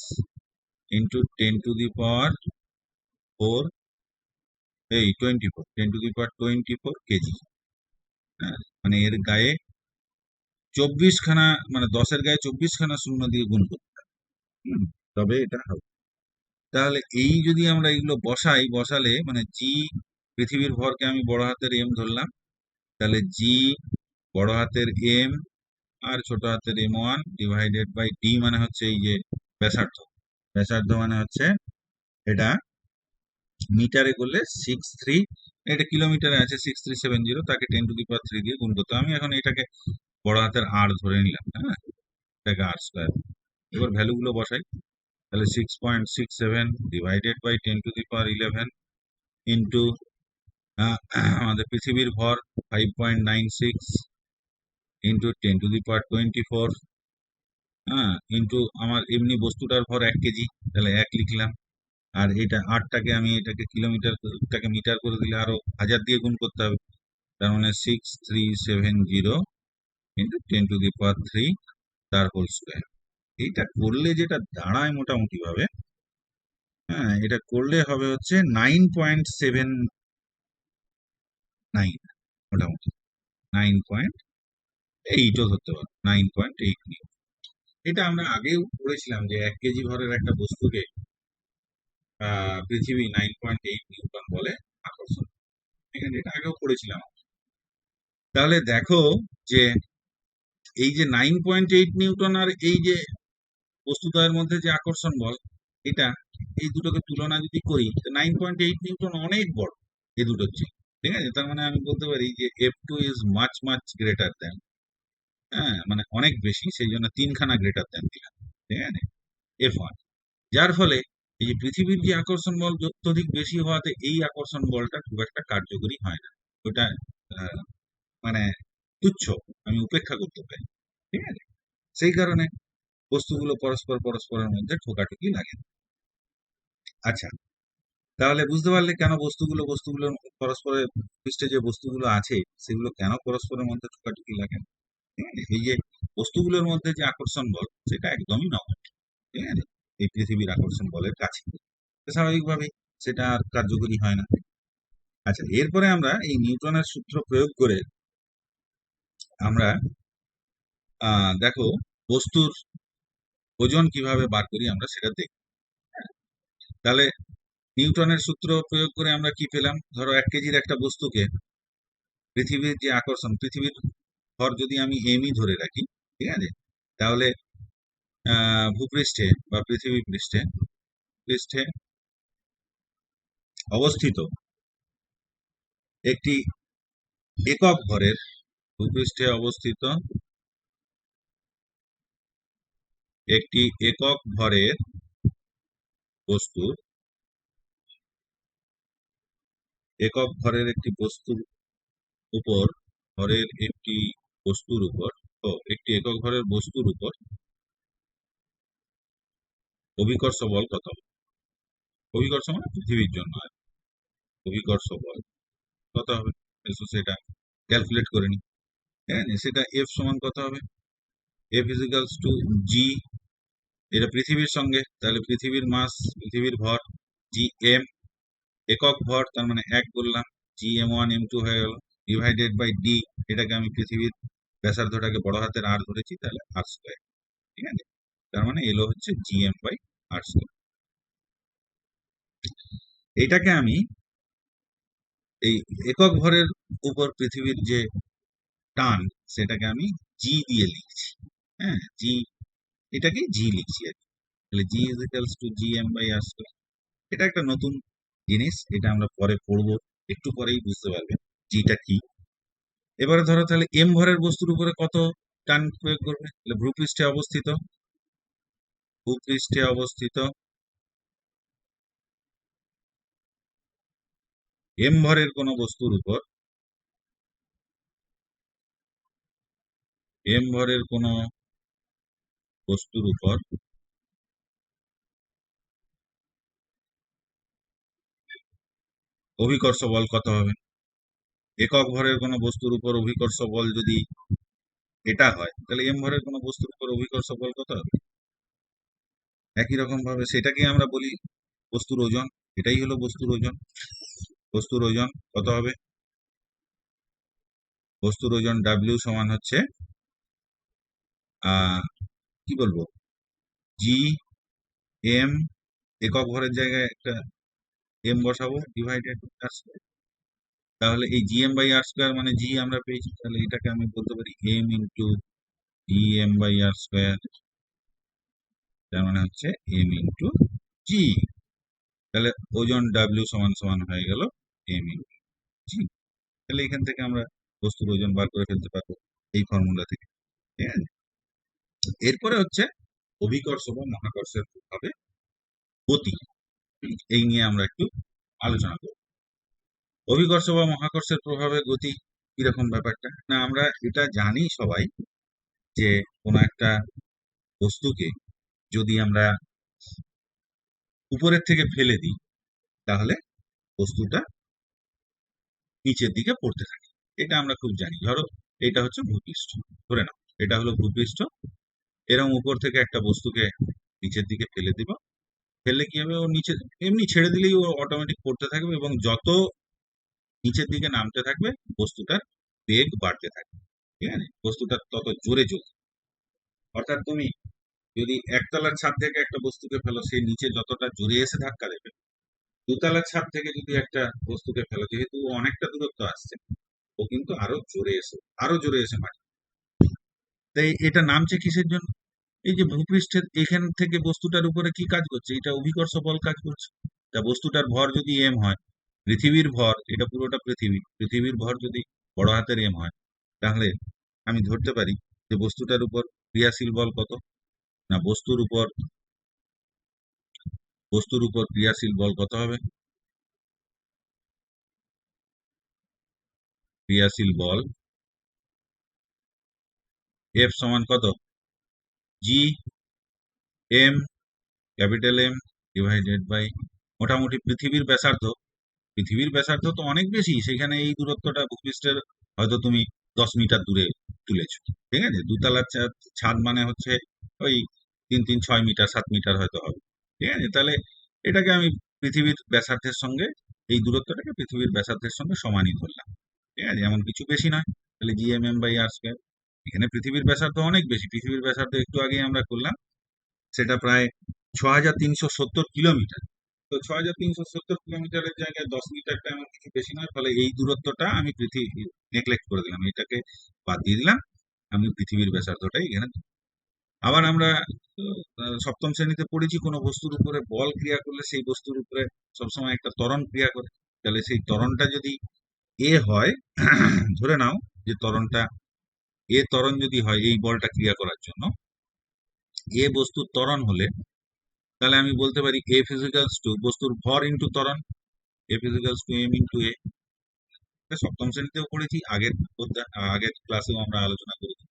ইন্টু 10⁻4, এই 24, 10⁻24 কেজি। হ্যাঁ, মানে এর গায়ে 24খানা, মানে 10-এর গায়ে 24খানা শূন্য দিয়ে গুণ করতে হবে। হুম, তবে এটা হবে। তাহলে এই যদি আমরা এগুলো বসালে মানে জি, পৃথিবীর ভরকে আমি বড় হাতের এম ধরলাম, তাহলে জি বড় হাতের এম আর ছোট হাতের m1 ডিভাইডেড বাই ডি মানে হচ্ছে এই যে ব্যাসার্ধ। ব্যাসার্ধ মানে হচ্ছে এটা মিটারে করলে 6.3, এটা কিলোমিটারে আছে 6370, তাকে 10⁻³ দিয়ে গুণ করতে হবে। আমি এখন এটাকে বড় হাতের আর ধরে নিলাম, হ্যাঁ, এটাকে আর স্কোয়ার। এবার ভ্যালুগুলো বসাই, তাহলে 6.67 ডিভাইডেড বাই 10⁻11 ইন্টু আমাদের পৃথিবীর ভর 5.96 ইন্টু 10⁻24, হ্যাঁ, ইন্টু আমার এমনি বস্তুটার ভর 1 কেজি, তাহলে 1 লিখলাম। আর এটা আটটাকে আমি এটাকে কিলোমিটারটাকে মিটার করে দিলে আরো 1000 দিয়ে গুণ করতে হবে, তার মানে 6370 ইন্টু 10⁻³ তার হোল স্কোয়ার। এইটা করলে যেটা দাঁড়ায় মোটামুটি ভাবে, হ্যাঁ, এটা করলে হবে হচ্ছে 9.79, মোটামুটি 9.8ও ধরতে পারো, 9.8 নিউটন। এটা আমরা আগেও পড়েছিলাম যে 1 কেজি ভরের একটা বস্তুকে পৃথিবী 9.8 নিউটন বলে আকর্ষণ। এখানে এটা আগেও পড়েছিলাম। তাহলে দেখো যে এই যে 9.8 নিউটন আর এই যে বস্তুদ্বয়ের মধ্যে যে আকর্ষণ বল, এটা এই দুটোকে তুলনা যদি করি, 9.8 নিউটন অনেক বড় এই দুটোর চেয়ে, ঠিক আছে? তার মানে আমি বলতে পারি যে F2 is much much greater than, হ্যাঁ, মানে অনেক বেশি, সেই জন্য 3খানা গ্রেটার দেন দিলাম, ঠিক আছে, F1। যার ফলে এই যে পৃথিবীর যে আকর্ষণ বল অত্যধিক বেশি হওয়াতে এই আকর্ষণ বলটা খুব একটা কার্যকরী হয় না, ওটা আহ, মানে তুচ্ছ, আমি উপেক্ষা করতে পারি, ঠিক আছে? সেই কারণে বস্তুগুলো পরস্পরের মধ্যে ঠোকাঠুকি লাগে। আচ্ছা, তাহলে বুঝতে পারলে কেন বস্তুগুলোর পরস্পরের পৃষ্ঠে যে বস্তুগুলো আছে সেগুলো কেন পরস্পরের মধ্যে ঠোকাঠুকি লাগে, ঠিক আছে? এই যে বস্তুগুলোর মধ্যে যে আকর্ষণ বল সেটা একদমই নগণ্য, ঠিক আছে, এই পৃথিবীর আকর্ষণ বলের কাছে। তো স্বাভাবিকভাবেই সেটা আর কার্যকরী হয় না। আচ্ছা, এরপরে আমরা এই নিউটনের সূত্র প্রয়োগ করে আমরা দেখো বস্তুর ওজন কিভাবে বার করি আমরা সেটা দেখব। তাহলে নিউটনের সূত্র প্রয়োগ করে আমরা কি পেলাম? ধরো 1 কেজির একটা বস্তুকে পৃথিবীর যে আকর্ষণ, পৃথিবীর ভর যদি আমি এমই ধরে রাখি, ঠিক আছে, তাহলে ভূপৃষ্ঠে বা পৃথিবী পৃষ্ঠে পৃষ্ঠে অবস্থিত একটি একক ভরের, ভূপৃষ্ঠে অবস্থিত একটি একক ভরের বস্তুর, একক ভরের একটি বস্তুর উপর, ভরের একটি বস্তুর উপর, একটি একক ভরের বস্তুর উপর অভিকর্ষ বল কত হবে? অভিকর্ষ মানে পৃথিবীর জন্য আর অভিকর্ষ বল কত হবে? এসো সেটা ক্যালকুলেট করে নি, হ্যাঁ, সেটা এফ সমান কত হবে? এফ ইজিক্যালস টু জি, এটা পৃথিবীর সঙ্গে, তাহলে পৃথিবীর মাস, পৃথিবীর ভর, জি এম, একক ভর তার মানে 1 বললাম, জি m1 m2 হয়ে গেল, ডিভাইডেড বাই ডি, এটাকে আমি পৃথিবীর ব্যাসার্ধটাকে বড় হাতের আর ধরেছি, তাহলে আর স্কোয়ার, ঠিক আছে? তার মানে এলো হচ্ছে জিএম বাই আর স্কোয়ার। এটাকে আমি এই একক ভরের উপর পৃথিবীর যে টান সেটাকে আমি জি দিয়ে লিখছি, হ্যাঁ, জি, এটাকে জি লিখছি আর কি। তাহলে G is equals to G M by R square. এটা একটা নতুন জিনিস, এটা আমরা পরে পড়বো, একটু পরেই বুঝতে পারবেন জিটা কি। এবারে ধরো তাহলে এম ভরের বস্তুর উপরে কত টান প্রয়োগ করবে? তাহলে ভূপৃষ্ঠে অবস্থিত এম ভরের কোন বস্তুর উপর, এম ভরের কোন বস্তুর উপর অভিকর্ষ বল কত হবে? একক ভরের কোন বস্তুর উপর অভিকর্ষ বল যদি এটা হয়, তাহলে এম ভরের কোন বস্তুর উপর অভিকর্ষ বল কত হবে? একই রকম ভাবে সেটাকে আমরা বলি বস্তুর ওজন, এটাই হলো বস্তুর ওজন। বস্তুর ওজন কত হবে? বস্তুর ওজন ডাব্লিউ সমান হচ্ছে কি বলবো, জি এম, একক ভরের জায়গায় একটা এম বসাবো, ডিভাইডেড আর স্কয়ার। তাহলে এই G M by R square মানে জি আমরা পেয়েছি, তাহলে এটাকে আমি বলতে পারি M into E M by R square, তার মানে হচ্ছে এম ইন্টু জি। তাহলে ওজন ডাব্লিউ সমান সমান হয়ে গেল এম ইন্টু জি। তাহলে এখান থেকে আমরা বস্তুর ওজন বার করে ফেলতে পারবো এই ফর্মুলা থেকে, ঠিক আছে। এরপরে হচ্ছে অভিকর্ষ বা মহাকর্ষের প্রভাবে গতি, এই নিয়ে আমরা একটু আলোচনা করব। অভিকর্ষ বা মহাকর্ষের প্রভাবে গতি কিরকম ব্যাপারটা, না আমরা এটা জানি সবাই যে কোনো একটা বস্তুকে যদি আমরা উপরের থেকে ফেলে দিই তাহলে বস্তুটা নিচের দিকে পড়তে থাকে, এটা আমরা খুব জানি। ধরো এটা হচ্ছে ভূপৃষ্ঠ, ধরে নাও এটা হলো ভূপৃষ্ঠ, এরকম উপর থেকে একটা বস্তুকে নিচের দিকে ফেলে দিব, ফেললে কি হবে, ও নিচে এমনি ছেড়ে দিলেই ও অটোমেটিক পড়তে থাকবে, এবং যত নিচের দিকে নামতে থাকবে বস্তুটার বেগ বাড়তে থাকবে, ঠিক আছে, বস্তুটা তত জোরে চলবে। অর্থাৎ তুমি যদি একতলার ছাদ থেকে একটা বস্তুকে ফেলো, সে নিচে যতটা জোরে এসে ধাক্কা দেবে, দোতলার ছাদ থেকে যদি একটা বস্তুকে ফেলো, যেহেতু ও অনেকটা দূরত্ব আসছে, ও কিন্তু আরো জোরে এসে মারে। তাই এটা নামছে কিসের জন্য, এই যে ভূপৃষ্ঠের এখান থেকে বস্তুটার উপরে কি কাজ করছে, এটা অভিকর্ষ বল কাজ করছে। তা বস্তুটার ভর যদি এম হয়, পৃথিবীর ভর, এটা পুরোটা পৃথিবীর ভর যদি বড় হাতের এম হয়, তাহলে আমি ধরতে পারি যে বস্তুটার উপর ক্রিয়াশীল বল কত, না বস্তুর উপর ক্রিয়াশীল বল কত হবে, ক্রিয়াশীল বল এফ সমান কত, G M, capital M divided by মোটামুটি পৃথিবীর ব্যাসার্ধ তো অনেক বেশি, সেখানে এই দূরত্বটা ভূপৃষ্ঠের হয়তো তুমি 10 মিটার দূরে তুলেছো, ঠিক আছে, দুতলার ছাদ মানে হচ্ছে ওই 3 3 6 মিটার 7 মিটার হয়তো হবে, ঠিক আছে। তাহলে এটাকে আমি পৃথিবীর ব্যাসার্ধের সঙ্গে, এই দূরত্বটাকে পৃথিবীর ব্যাসার্ধের সঙ্গে সমানই ধরলাম, ঠিক আছে, এমন কিছু বেশি নয়। তাহলে G M M by R square, এখানে পৃথিবীর ব্যাসার্ধ অনেক বেশি, পৃথিবীর ব্যাসার্ধ একটু আগে আমরা করলাম, সেটা প্রায় 6370 কিলোমিটার। তো 6370 কিলোমিটারের জায়গায় 10 মিটারটা এমন কিছু বেশি নয়, ফলে এই দূরত্বটা আমি পৃথিবী নেগলেক্ট করে দিলাম, এটাকে বাদ দিয়ে দিলাম, আমি পৃথিবীর ব্যাসার্ধটাই এখানে। আবার আমরা সপ্তম শ্রেণীতে পড়েছি, কোনো বস্তুর উপরে বল ক্রিয়া করলে সেই বস্তুর উপরে সবসময় একটা ত্বরণ ক্রিয়া করে। তাহলে সেই ত্বরণটা যদি এ হয়, ধরে নাও যে ত্বরণ যদি হয় এই বলটা ক্রিয়া করার জন্য, এ বস্তুর ত্বরণ হলে, তাহলে আমি বলতে পারি এ ফিজিক্যালস টু বস্তুর ভর ইন্টু ত্বরণ, এ ফিজিক্যালস টু এম ইন্টু এ। সপ্তম শ্রেণীতেও পড়েছি, আগের ক্লাসেও আমরা আলোচনা করেছি।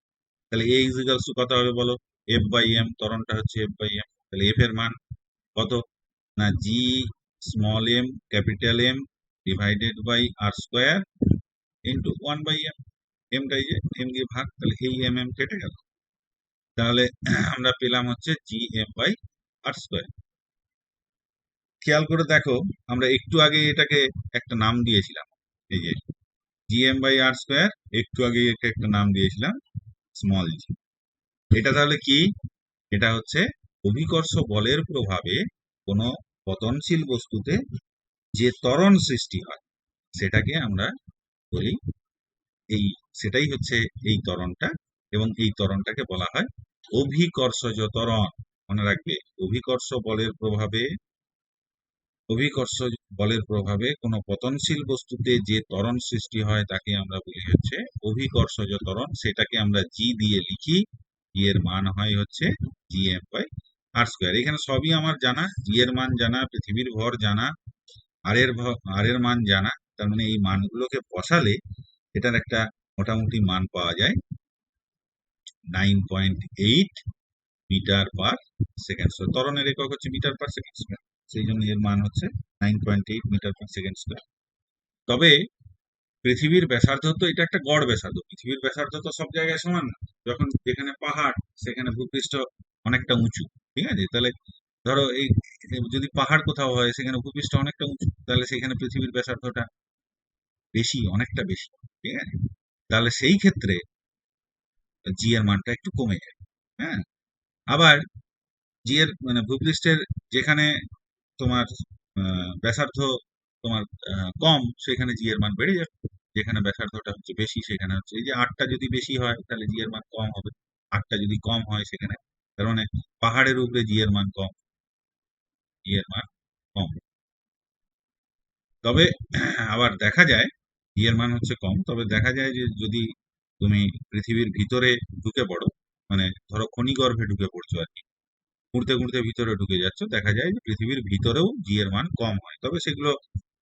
তাহলে এ ইজিক্যালস টু কত হবে বলো, এফ বাই এম, ত্বরণটা হচ্ছে এফ বাই এম, তাহলে এফ এর মান কত, না G small M capital M divided by R square into 1/m, এমটাই যে এম দিয়ে ভাগ, তাহলে এই এম এম কেটে গেল, তাহলে আমরা পেলাম হচ্ছে G M by R square. খেয়াল করে দেখো, আমরা একটু আগে এটাকে একটা নাম দিয়েছিলাম, এই যে G M by R square, একটু আগে একে একটা নাম দিয়েছিলাম স্মল জি। এটা তাহলে কি, এটা হচ্ছে অভিকর্ষ বলের প্রভাবে কোনো পতনশীল বস্তুতে যে ত্বরণ সৃষ্টি হয়, সেটাকে আমরা বলি এই, সেটাই হচ্ছে এই ত্বরণটা, এবং এই ত্বরণটাকে বলা হয় অভিকর্ষজ ত্বরণ। মনে রাখবে, অভিকর্ষ বলের প্রভাবে অভিকর্ষ বলের প্রভাবে কোনো পতনশীল বস্তুতে যে ত্বরণ সৃষ্টি হয় তাকে আমরা বলি হচ্ছে অভিকর্ষজ ত্বরণ, সেটাকে আমরা জি দিয়ে লিখি, জি এর মান হয় হচ্ছে G M by R square. এখানে সবই আমার জানা, জি এর মান জানা, পৃথিবীর ভর জানা, আর এর মান জানা, তার মানে এই মানগুলোকে বসালে এটার একটা মোটামুটি মান পাওয়া যায় 9.8 মিটার পার সেকেন্ড স্কোয়ার। ত্বরণের একক হচ্ছে মিটার পার সেকেন্ড স্কোয়ার, সেই জন্য এর মান হচ্ছে 9.8 মিটার পার সেকেন্ড স্কোয়ার। তবে পৃথিবীর ব্যাসার্ধ তো, এটা একটা গড় ব্যাসার্ধ, পৃথিবীর ব্যাসার্ধ তো সব জায়গায় সমান না, যখন যেখানে পাহাড় সেখানে ভূপৃষ্ঠ অনেকটা উঁচু, ঠিক আছে, তাহলে ধরো এই যদি পাহাড় কোথাও হয় সেখানে ভূপৃষ্ঠ অনেকটা উঁচু, তাহলে সেখানে পৃথিবীর ব্যাসার্ধটা বেশি, অনেকটা বেশি, ঠিক আছে, তাহলে সেই ক্ষেত্রে জি এর মানটা একটু কমে যায়। হ্যাঁ, আবার জি এর মানে ভূপৃষ্ঠের যেখানে তোমার ব্যাসার্ধ তোমার কম, সেখানে জি এর মান বেড়ে যাবে, যেখানে ব্যাসার্ধটা হচ্ছে বেশি সেখানে হচ্ছে, এই যে 8টা যদি বেশি হয় তাহলে জি এর মান কম হবে, আরটা যদি কম হয় সেখানে, তার মানে পাহাড়ের উপরে জি এর মান কম, জি এর মান কম। তবে আবার দেখা যায় জি এর মান হচ্ছে কম, তবে দেখা যায় যে যদি তুমি পৃথিবীর ভিতরে ঢুকে পড়ো, মানে ধরো খনিগর্ভে ঢুকে পড়ছো আর কি, ঘুরতে ঘুরতে ভিতরে ঢুকে যাচ্ছ, দেখা যায় যে পৃথিবীর ভিতরেও জি এর মান কম হয়, তবে সেগুলো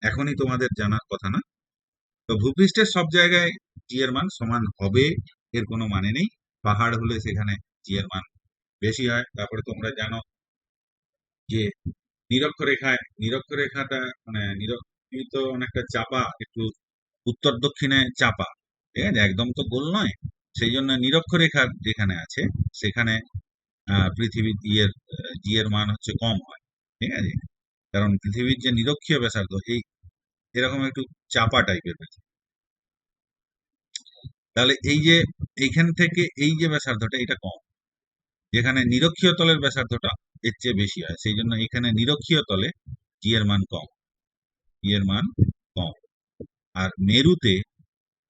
এখনই তোমাদের জানার কথা না। তো ভূপৃষ্ঠের সব জায়গায় জি এর মান সমান হবে এর কোনো মানে নেই। পাহাড় হলে সেখানে জি এর মান বেশি হয়। তারপরে তোমরা জানো যে নিরক্ষরেখাটা মানে পৃথিবী তো অনেকটা চাপা, একটু উত্তর দক্ষিণে চাপা, ঠিক আছে, একদম তো গোল নয়। সেই জন্য নিরক্ষরেখা যেখানে আছে সেখানে পৃথিবীর জি এর মান হচ্ছে কম হয়, ঠিক আছে, কারণ পৃথিবীর যে নিরক্ষীয় ব্যাসার্ধ এরকম একটু চাপা টাইপের ব্যাসার্ধ। তাহলে এই যে এইখান থেকে এই যে ব্যাসার্ধটা এটা কম, যেখানে নিরক্ষীয় তলের ব্যাসার্ধটা এর চেয়ে বেশি হয়, সেই জন্য এখানে নিরক্ষীয় তলে জি এর মান কম, জি এর মান কম। আর মেরুতে,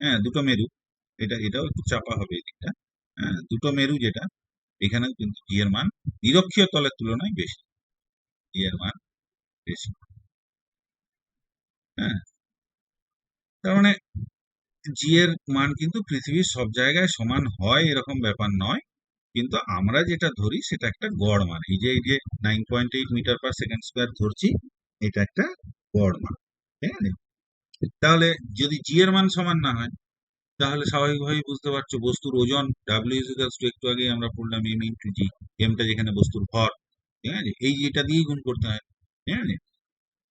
হ্যাঁ দুটো মেরু, এটাও একটু চাপা হবে এই দিকটা, হ্যাঁ দুটো মেরু যেটা, এখানেও কিন্তু জি এর মান নিরক্ষীয় তলের তুলনায় বেশি, জি এর মান বেশি। হ্যাঁ, তার মানে জি এর মান কিন্তু পৃথিবীর সব জায়গায় সমান হয় এরকম ব্যাপার নয়, কিন্তু আমরা যেটা ধরি সেটা একটা গড় মান। এই যে 9.8 মিটার/সেকেন্ড স্কোয়ার ধরছি, এটা একটা গড় মান, ঠিক আছে। তাহলে যদি জি এর মান সমান না হয়, তাহলে স্বাভাবিকভাবেই বুঝতে পারছো বস্তুর ওজন ডাব্লিউ ইকুয়ালস টু, একটু আগে আমরা পড়লাম এম ইন্টু জি, এমটা যেখানে বস্তুর ভর, ঠিক আছে, এই এটা দিয়েই গুণ করতে হয়, ঠিক আছে।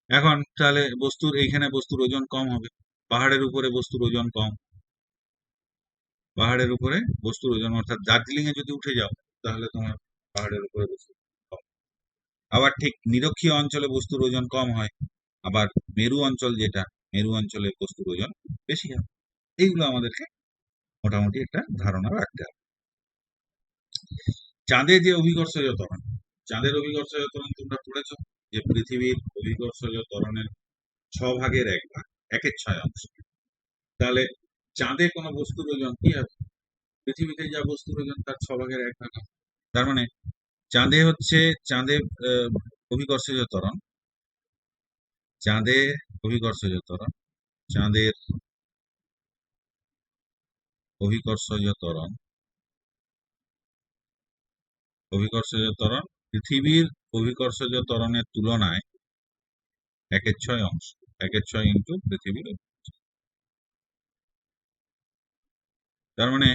এখন তাহলে বস্তুর ওজন কম হবে, পাহাড়ের উপরে বস্তুর ওজন কম, পাহাড়ের উপরে বস্তুর ওজন, অর্থাৎ দার্জিলিং এ যদি উঠে যাও তাহলে তোমার পাহাড়ের উপরে বস্তুর ওজন কম। আবার ঠিক নিরক্ষীয় অঞ্চলে বস্তুর ওজন কম হয়, আবার মেরু অঞ্চল যেটা, মেরু অঞ্চলে বস্তুর ওজন বেশি হয়। এইগুলো আমাদেরকে মোটামুটি একটা ধারণা রাখতে হবে। চাঁদে যে অভিকর্ষজ ত্বরণ, চাঁদের অভিকর্ষজ ত্বরণ তোমরা পড়েছো, যে পৃথিবীর অভিকর্ষজ ত্বরণের 6/1 ভাগ, 1/6 অংশ। তাহলে চাঁদে কোনো বস্তুর ওজন কি হবে? পৃথিবীতে যা বস্তুর ওজন তার 6/1 ভাগ। তার মানে চাঁদে হচ্ছে, চাঁদে আহ, অভিকর্ষজ ত্বরণ, চাঁদে অভিকর্ষজ ত্বরণ, চাঁদের অভিকর্ষজ ত্বরণ, অভিকর্ষজ ত্বরণ পৃথিবীর অভিকর্ষজ ত্বরণের তুলনায় 1/6 অংশ, 1/6 ইন্টু পৃথিবীর। তার মানে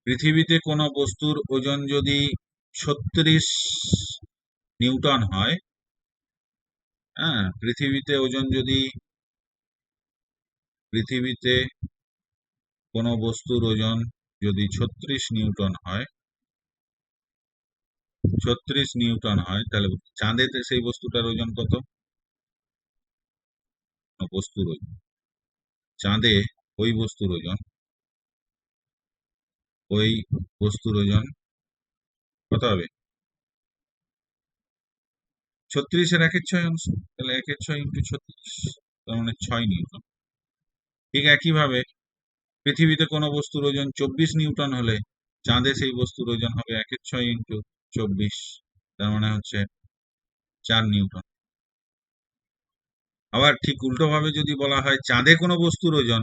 পৃথিবীতে কোনো বস্তুর ওজন যদি 36 নিউটন হয়, হ্যাঁ পৃথিবীতে কোনো বস্তুর ওজন যদি 36 নিউটন হয়, 36 নিউটন হয়, তাহলে চাঁদেতে সেই বস্তুটার ওজন কত? বস্তুর ওজন চাঁদে, ওই বস্তুর ওজন, ওই বস্তুর ওজন কত হবে? 36-এর 1/6 অংশ, তাহলে 1/6 ইন্টু 36, তার মানে 6 নিউটন। ঠিক একইভাবে পৃথিবীতে কোনো বস্তুর ওজন 24 নিউটন হলে চাঁদে সেই বস্তুর ওজন হবে 1/6 ইন্টু 24, তার মানে হচ্ছে 4 নিউটন। আবার ঠিক উল্টো ভাবে যদি বলা হয় চাঁদে কোনো বস্তুর ওজন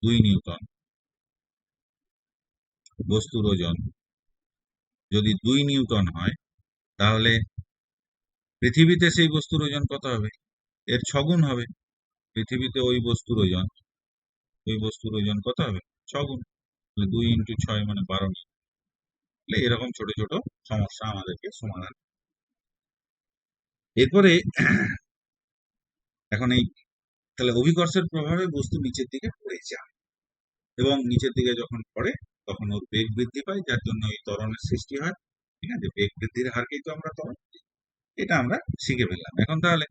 2 নিউটন, বস্তুর ওজন যদি 2 নিউটন হয়, তাহলে পৃথিবীতে সেই বস্তুর ওজন কত হবে? এর 6 গুণ হবে। পৃথিবীতে ওই বস্তুর ওজন কত হবে? 6 গুণ। 2 ইন্টু 6 মানে 12 নিউটন। এরকম ছোট ছোট সমস্যা আমাদেরকে সমাধান। এরপরে এখন তাহলে অভিকর্ষের প্রভাবে বস্তু নিচের দিকে পড়ে যায়, এবং নিচের দিকে যখন পড়ে তখন ওর বেগ বৃদ্ধি পায়, যার জন্য এই ত্বরণের সৃষ্টি হয়, ঠিক আছে, বেগ বৃদ্ধির হারকেই তো আমরা ত্বরণ, এটা আমরা শিখে ফেললাম। এখন তাহলে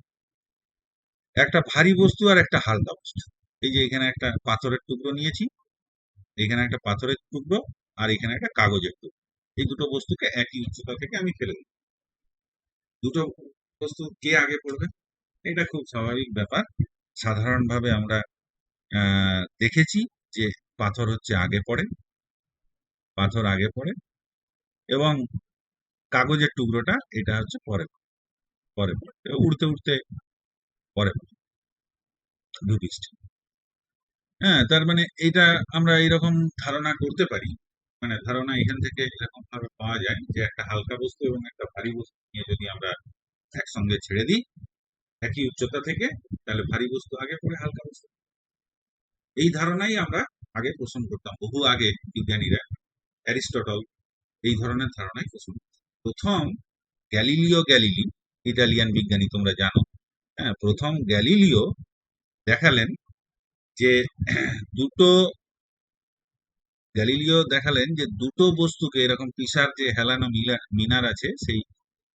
একটা ভারী বস্তু আর একটা হালকা বস্তু, এই যে এখানে একটা পাথরের টুকরো নিয়েছি, এখানে একটা পাথরের টুকরো, আর এখানে একটা কাগজের টুকরো, এই দুটো বস্তুকে একই উচ্চতা থেকে আমি ফেলে দিই, দুটো বস্তু কে আগে পড়বে? এটা খুব স্বাভাবিক ব্যাপার। সাধারণভাবে আমরা দেখেছি যে পাথর হচ্ছে আগে পড়ে, পাথর আগে পড়ে, এবং কাগজের টুকরোটা এটা হচ্ছে পরে পরে পড়ে। উড়তে উড়তে পরে পড়ে ভূপৃষ্ঠে। হ্যাঁ, তার মানে এটা আমরা এরকম ধারণা করতে পারি, মানে ধারণা এখান থেকে এরকম ভাবে পাওয়া যায় যে একটা হালকা বস্তু এবং একটা ভারী বস্তু নিয়ে যদি আমরা একসঙ্গে ছেড়ে দিই একই উচ্চতা থেকে, তাহলে ভারী বস্তু আগে পড়ে হালকা বস্তু। এই ধারণাই আমরা আগে পোষণ করতাম, বহু আগে বিজ্ঞানীরা, অ্যারিস্টটল এই ধরনের ধারণাই পোষণ করতেন। প্রথম গ্যালিলিও গ্যালিলি, ইটালিয়ান বিজ্ঞানী, তোমরা জানো। হ্যাঁ, প্রথম গ্যালিলিও দেখালেন যে দুটো দেখালেন যে দুটো বস্তুকে এরকম পিসার যে হেলানো মিনার আছে, সেই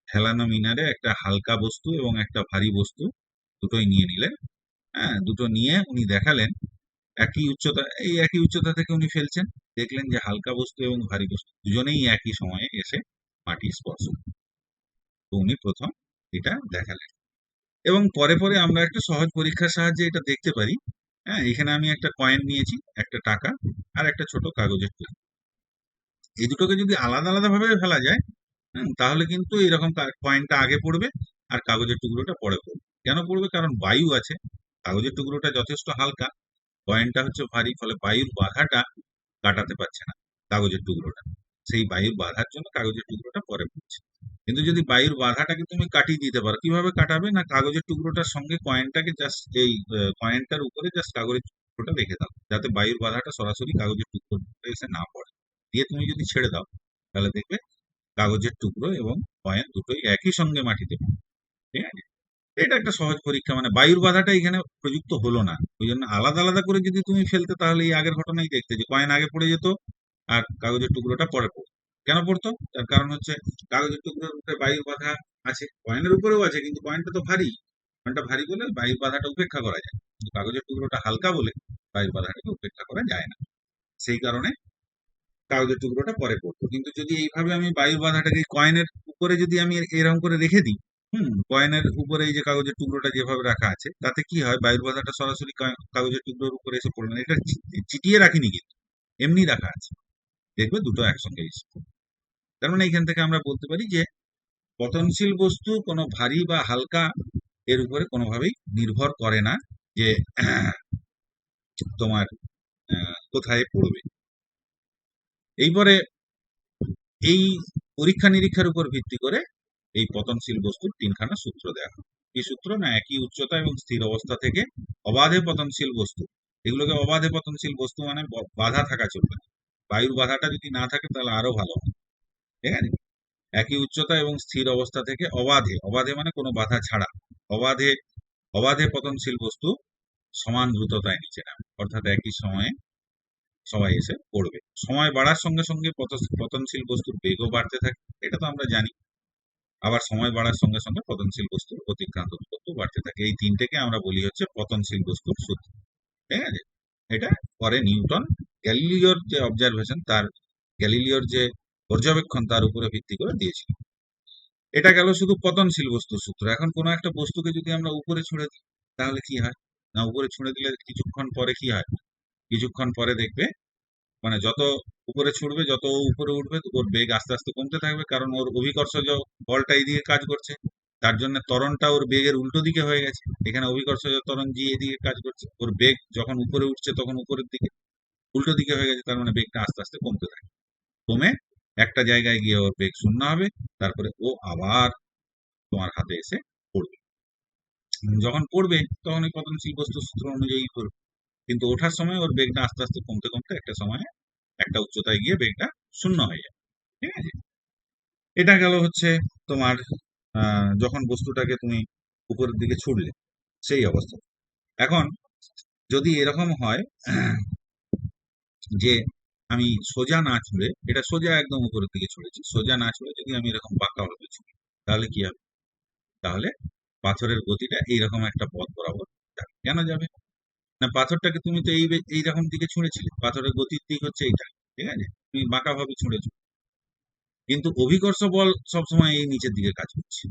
হেলানো মিনারে একটা হালকা বস্তু এবং একটা ভারী বস্তু দুটোই নিয়ে নিলেন। হ্যাঁ, দুটো নিয়ে উনি দেখালেন একই উচ্চতা থেকে উনি ফেলছেন। দেখলেন যে হালকা বস্তু এবং ভারী বস্তু দুজনেই একই সময়ে এসে মাটি স্পর্শ করে। তো উনি প্রথম এটা দেখালেন, এবং পরে পরে আমরা একটা সহজ পরীক্ষার সাহায্যে এটা দেখতে পারি। হ্যাঁ, এখানে আমি একটা কয়েন নিয়েছি, একটা টাকা আর একটা ছোট কাগজের টুকরো। এই দুটোকে যদি আলাদা আলাদা ভাবে ফেলা যায়, তাহলে কিন্তু এরকম কয়েনটা আগে পড়বে আর কাগজের টুকরোটা পরে পড়বে। কেন পড়বে? কারণ বায়ু আছে, কাগজের টুকরোটা যথেষ্ট হালকা, কয়েনটা হচ্ছে ভারী, ফলে বায়ুর বাধাটা কাটাতে পারছে না কাগজের টুকরোটা। সেই বায়ুর বাধার জন্য কাগজের টুকরোটা পরে পড়ছে। কিন্তু যদি বায়ুর বাধাটাকে তুমি কাটিয়ে দিতে পারো, কিভাবে কাটাবে? না, কাগজের টুকরোটার সঙ্গে কয়েনটাকে জাস্ট এই কয়েনটার উপরে জাস্ট কাগজের টুকরোটা রেখে দাও, যাতে বায়ুর বাধাটা সরাসরি কাগজের টুকরোটা এসে না পড়ে। দিয়ে তুমি যদি ছেড়ে দাও, তাহলে দেখবে কাগজের টুকরো এবং কয়েন দুটোই একই সঙ্গে মাটিতে পড়বে। ঠিক আছে? এটা একটা সহজ পরীক্ষা, মানে বায়ুর বাধাটা এখানে প্রযুক্ত হলো না। ওই জন্য আলাদা আলাদা করে যদি তুমি ফেলতে, তাহলে এই আগের ঘটনাই দেখতে, যে কয়েন আগে পড়ে যেত আর কাগজের টুকরোটা পরে পড়তো। কেন পড়তো? তার কারণ হচ্ছে কাগজের টুকরোর উপরে বায়ুর বাধা আছে, কয়েনের উপরেও আছে, কিন্তু কয়েনটা তো ভারী, কয়েনটা ভারী বলে বায়ুর বাধাটা উপেক্ষা করা যায়, কিন্তু কাগজের টুকরোটা হালকা বলে বায়ুর বাধাটাকে উপেক্ষা করা যায় না। সেই কারণে কাগজের টুকরোটা পরে পড়তো। কিন্তু যদি এইভাবে আমি বায়ুর বাধাটাকে কয়েনের উপরে যদি আমি এরকম করে রেখে দিই, কয়েনের উপরে এই যে কাগজের টুকরোটা যেভাবে রাখা আছে, তাতে কি হয়, বায়ুর বাধাটা সরাসরি কাগজের টুকরোর উপরে এসে পড়বে না। এটা চিটিয়ে রাখিনি কিন্তু, এমনি রাখা আছে, দেখবে দুটো একসঙ্গে এসে। তার মানে এখান থেকে আমরা বলতে পারি যে পতনশীল বস্তু কোনো ভারী বা হালকা এর উপরে কোনোভাবেই নির্ভর করে না, যে তোমার কোথায় পড়বে। এইবারে এই পরীক্ষা নিরীক্ষার উপর ভিত্তি করে এই পতনশীল বস্তুর তিনখানা সূত্র দেওয়া হয়। কি সূত্র? না, একই উচ্চতা এবং স্থির অবস্থা থেকে অবাধে পতনশীল বস্তু, এগুলোকে অবাধে পতনশীল বস্তু মানে বাধা থাকা চলবে না। বায়ুর বাধাটা যদি না থাকে তাহলে আরো ভালো হয়। ঠিক আছে? একই উচ্চতা এবং স্থির অবস্থা থেকে অবাধে, অবাধে মানে কোনো বাধা ছাড়া, অবাধে অবাধে পতনশীল বস্তু সমান দ্রুততায় নিচে নামে, অর্থাৎ একই সময়ে সবাই এসে পড়বে। সময় বাড়ার সঙ্গে সঙ্গে পতনশীল বস্তুর বেগও বাড়তে থাকে, এটা তো আমরা জানি। আবার সময় বাড়ার সঙ্গে সঙ্গে পতনশীল বস্তুর অতিক্রান্ত দূরত্ব বাড়তে থাকে। এই তিনটেকে আমরা বলি হচ্ছে পতনশীল বস্তুর সূত্র। ঠিক আছে? এটা পরে নিউটন গ্যালিলিওর যে অবজারভেশন, গ্যালিলিওর যে পর্যবেক্ষণ, তার উপরে ভিত্তি করে দিয়েছিল। এটা গেল শুধু পতনশীল বস্তুর সূত্র। এখন কোনো একটা বস্তুকে যদি আমরা উপরে ছুঁড়ে দিই, তাহলে কি হয়? না, উপরে ছুঁড়ে দিলে কিছুক্ষণ পরে কি হয়? কিছুক্ষণ পরে দেখবে, মানে যত উপরে ছুটবে, যত ও উপরে উঠবে, ওর বেগ আস্তে আস্তে কমতে থাকবে, কারণ ওর অভিকর্ষজ বলটা এইদিকে কাজ করছে। তার জন্য ত্বরণটা ওর বেগের উল্টো দিকে হয়ে গেছে। এখানে অভিকর্ষজ ত্বরণ জি এদিকে কাজ করছে, ওর বেগ যখন উপরে উঠছে তখন উপরের দিকে, উল্টো দিকে হয়ে গেছে। তার মানে বেগটা আস্তে আস্তে কমতে থাকে, কমে একটা জায়গায় গিয়ে ওর বেগ শূন্য হবে, তারপরে ও আবার তোমার হাতে এসে পড়বে। যখন পড়বে তখন ওই পতনশীল বস্তুর সূত্র অনুযায়ী করবে, কিন্তু ওঠার সময় ওর বেগটা আস্তে আস্তে কমতে কমতে একটা সময় একটা উচ্চতায় গিয়ে বেগটা শূন্য হয়ে যায়। ঠিক আছে? এটা গেল হচ্ছে তোমার যখন বস্তুটাকে তুমি উপরের দিকে ছুড়লে সেই অবস্থা। এখন যদি এরকম হয় যে আমি সোজা না ছুঁড়ে, এটা সোজা একদম উপরের দিকে ছুঁড়েছি, সোজা না ছুঁড়ে যদি আমি এরকম বাঁকা ভাবে ছুঁড়ি, তাহলে কি হবে? তাহলে পাথরের গতিটা এইরকম একটা পথ বরাবর যাবে। কেন যাবে? না, পাথরটাকে তুমি তো এইরকম দিকে ছুঁড়েছিলে, পাথরের গতির দিক হচ্ছে এইটা। ঠিক আছে? তুমি বাঁকা ভাবে ছুঁড়েছো, কিন্তু অভিকর্ষ বল সবসময় এই নিচের দিকে কাজ করছে।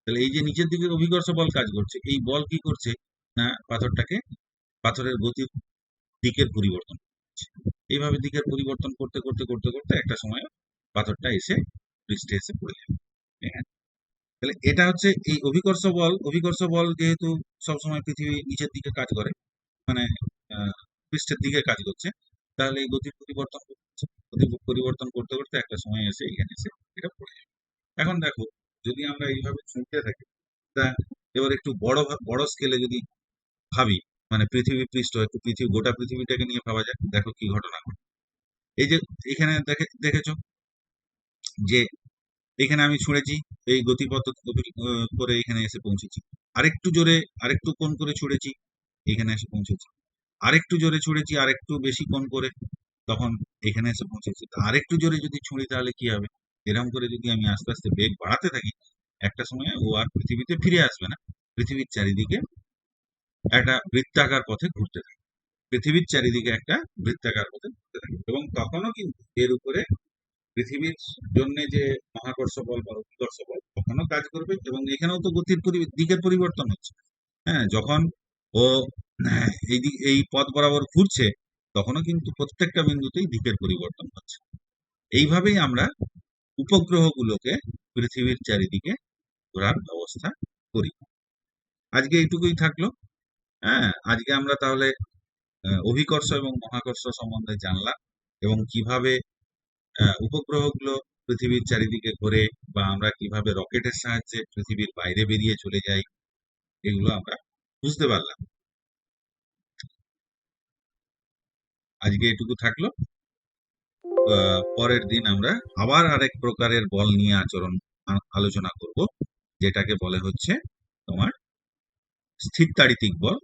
তাহলে এই যে নিচের দিকে অভিকর্ষ বল কাজ করছে, এই বল কি করছে? না, পাথরের গতির দিকের পরিবর্তন করছে। এইভাবে দিকের পরিবর্তন করতে করতে করতে করতে একটা সময় পাথরটা এসে পৃষ্ঠে এসে পড়ে যাবে। ঠিক আছে? তাহলে এটা হচ্ছে এই অভিকর্ষ বল। অভিকর্ষ বল যেহেতু সবসময় পৃথিবী নিচের দিকে কাজ করে, মানে আহ, পৃষ্ঠের দিকে কাজ করছে, তাহলে এই গতির পরিবর্তন করছে। গতির পরিবর্তন করতে করতে একটা সময় এসে এখানে এসে এটা পড়ে যাবে। এখন দেখো, যদি আমরা এইভাবে ছুঁতে থাকি, তা এবার একটু বড় স্কেলে যদি ভাবি, মানে পৃথিবী পৃষ্ঠ, একটু পৃথিবী, গোটা পৃথিবীটাকে নিয়ে ভাবা যায়, দেখো কি ঘটনা ঘটে। এই যে এখানে দেখেছো যে এখানে আমি ছুঁড়েছি, এই গতিপথ করে এখানে এসে পৌঁছেছি। আরেকটু জোরে, আরেকটু কোণ করে ছুঁড়েছি, এখানে এসে পৌঁছেছি। আরেকটু জোরে ছুঁড়েছি, আরেকটু বেশি কোণ করে, তখন এখানে এসে পৌঁছেছি। তো আরেকটু জোরে যদি ছুঁড়ি তাহলে কি হবে? এরকম করে যদি আমি আস্তে আস্তে বেগ বাড়াতে থাকি, একটা সময় ও আর পৃথিবীতে ফিরে আসবে না, পৃথিবীর চারিদিকে একটা বৃত্তাকার পথে ঘুরতে থাকে। পৃথিবীর চারিদিকে একটা বৃত্তাকার পথে ঘুরতে থাকে, এবং তখনও কিন্তু এর উপরে পৃথিবীর জন্য যে মহাকর্ষ বল বা অভিকর্ষ বল তখনও কাজ করবে, এবং এখানেও তো গতির দিকের পরিবর্তন হচ্ছে। হ্যাঁ, যখন ও এই পথ বরাবর ঘুরছে, তখনও কিন্তু প্রত্যেকটা বিন্দুতেই দিকের পরিবর্তন হচ্ছে। এইভাবেই আমরা উপগ্রহগুলোকে পৃথিবীর চারিদিকে ঘোরার ব্যবস্থা করি। আজকে এইটুকুই থাকলো। হ্যাঁ, আজকে আমরা তাহলে অভিকর্ষ এবং মহাকর্ষ সম্বন্ধে জানলাম, এবং কিভাবে উপগ্রহগুলো পৃথিবীর চারিদিকে ঘোরে, বা আমরা কিভাবে রকেটের সাহায্যে পৃথিবীর বাইরে বেরিয়ে চলে যাই, এগুলো আমরা বুঝতে পারলাম। আজকে এটুকু থাকলো। পরের দিন আমরা আবার আরেক প্রকারের বল নিয়ে আলোচনা করব, যেটাকে বলে হচ্ছে তোমার স্থিরতাড়িতিক বল।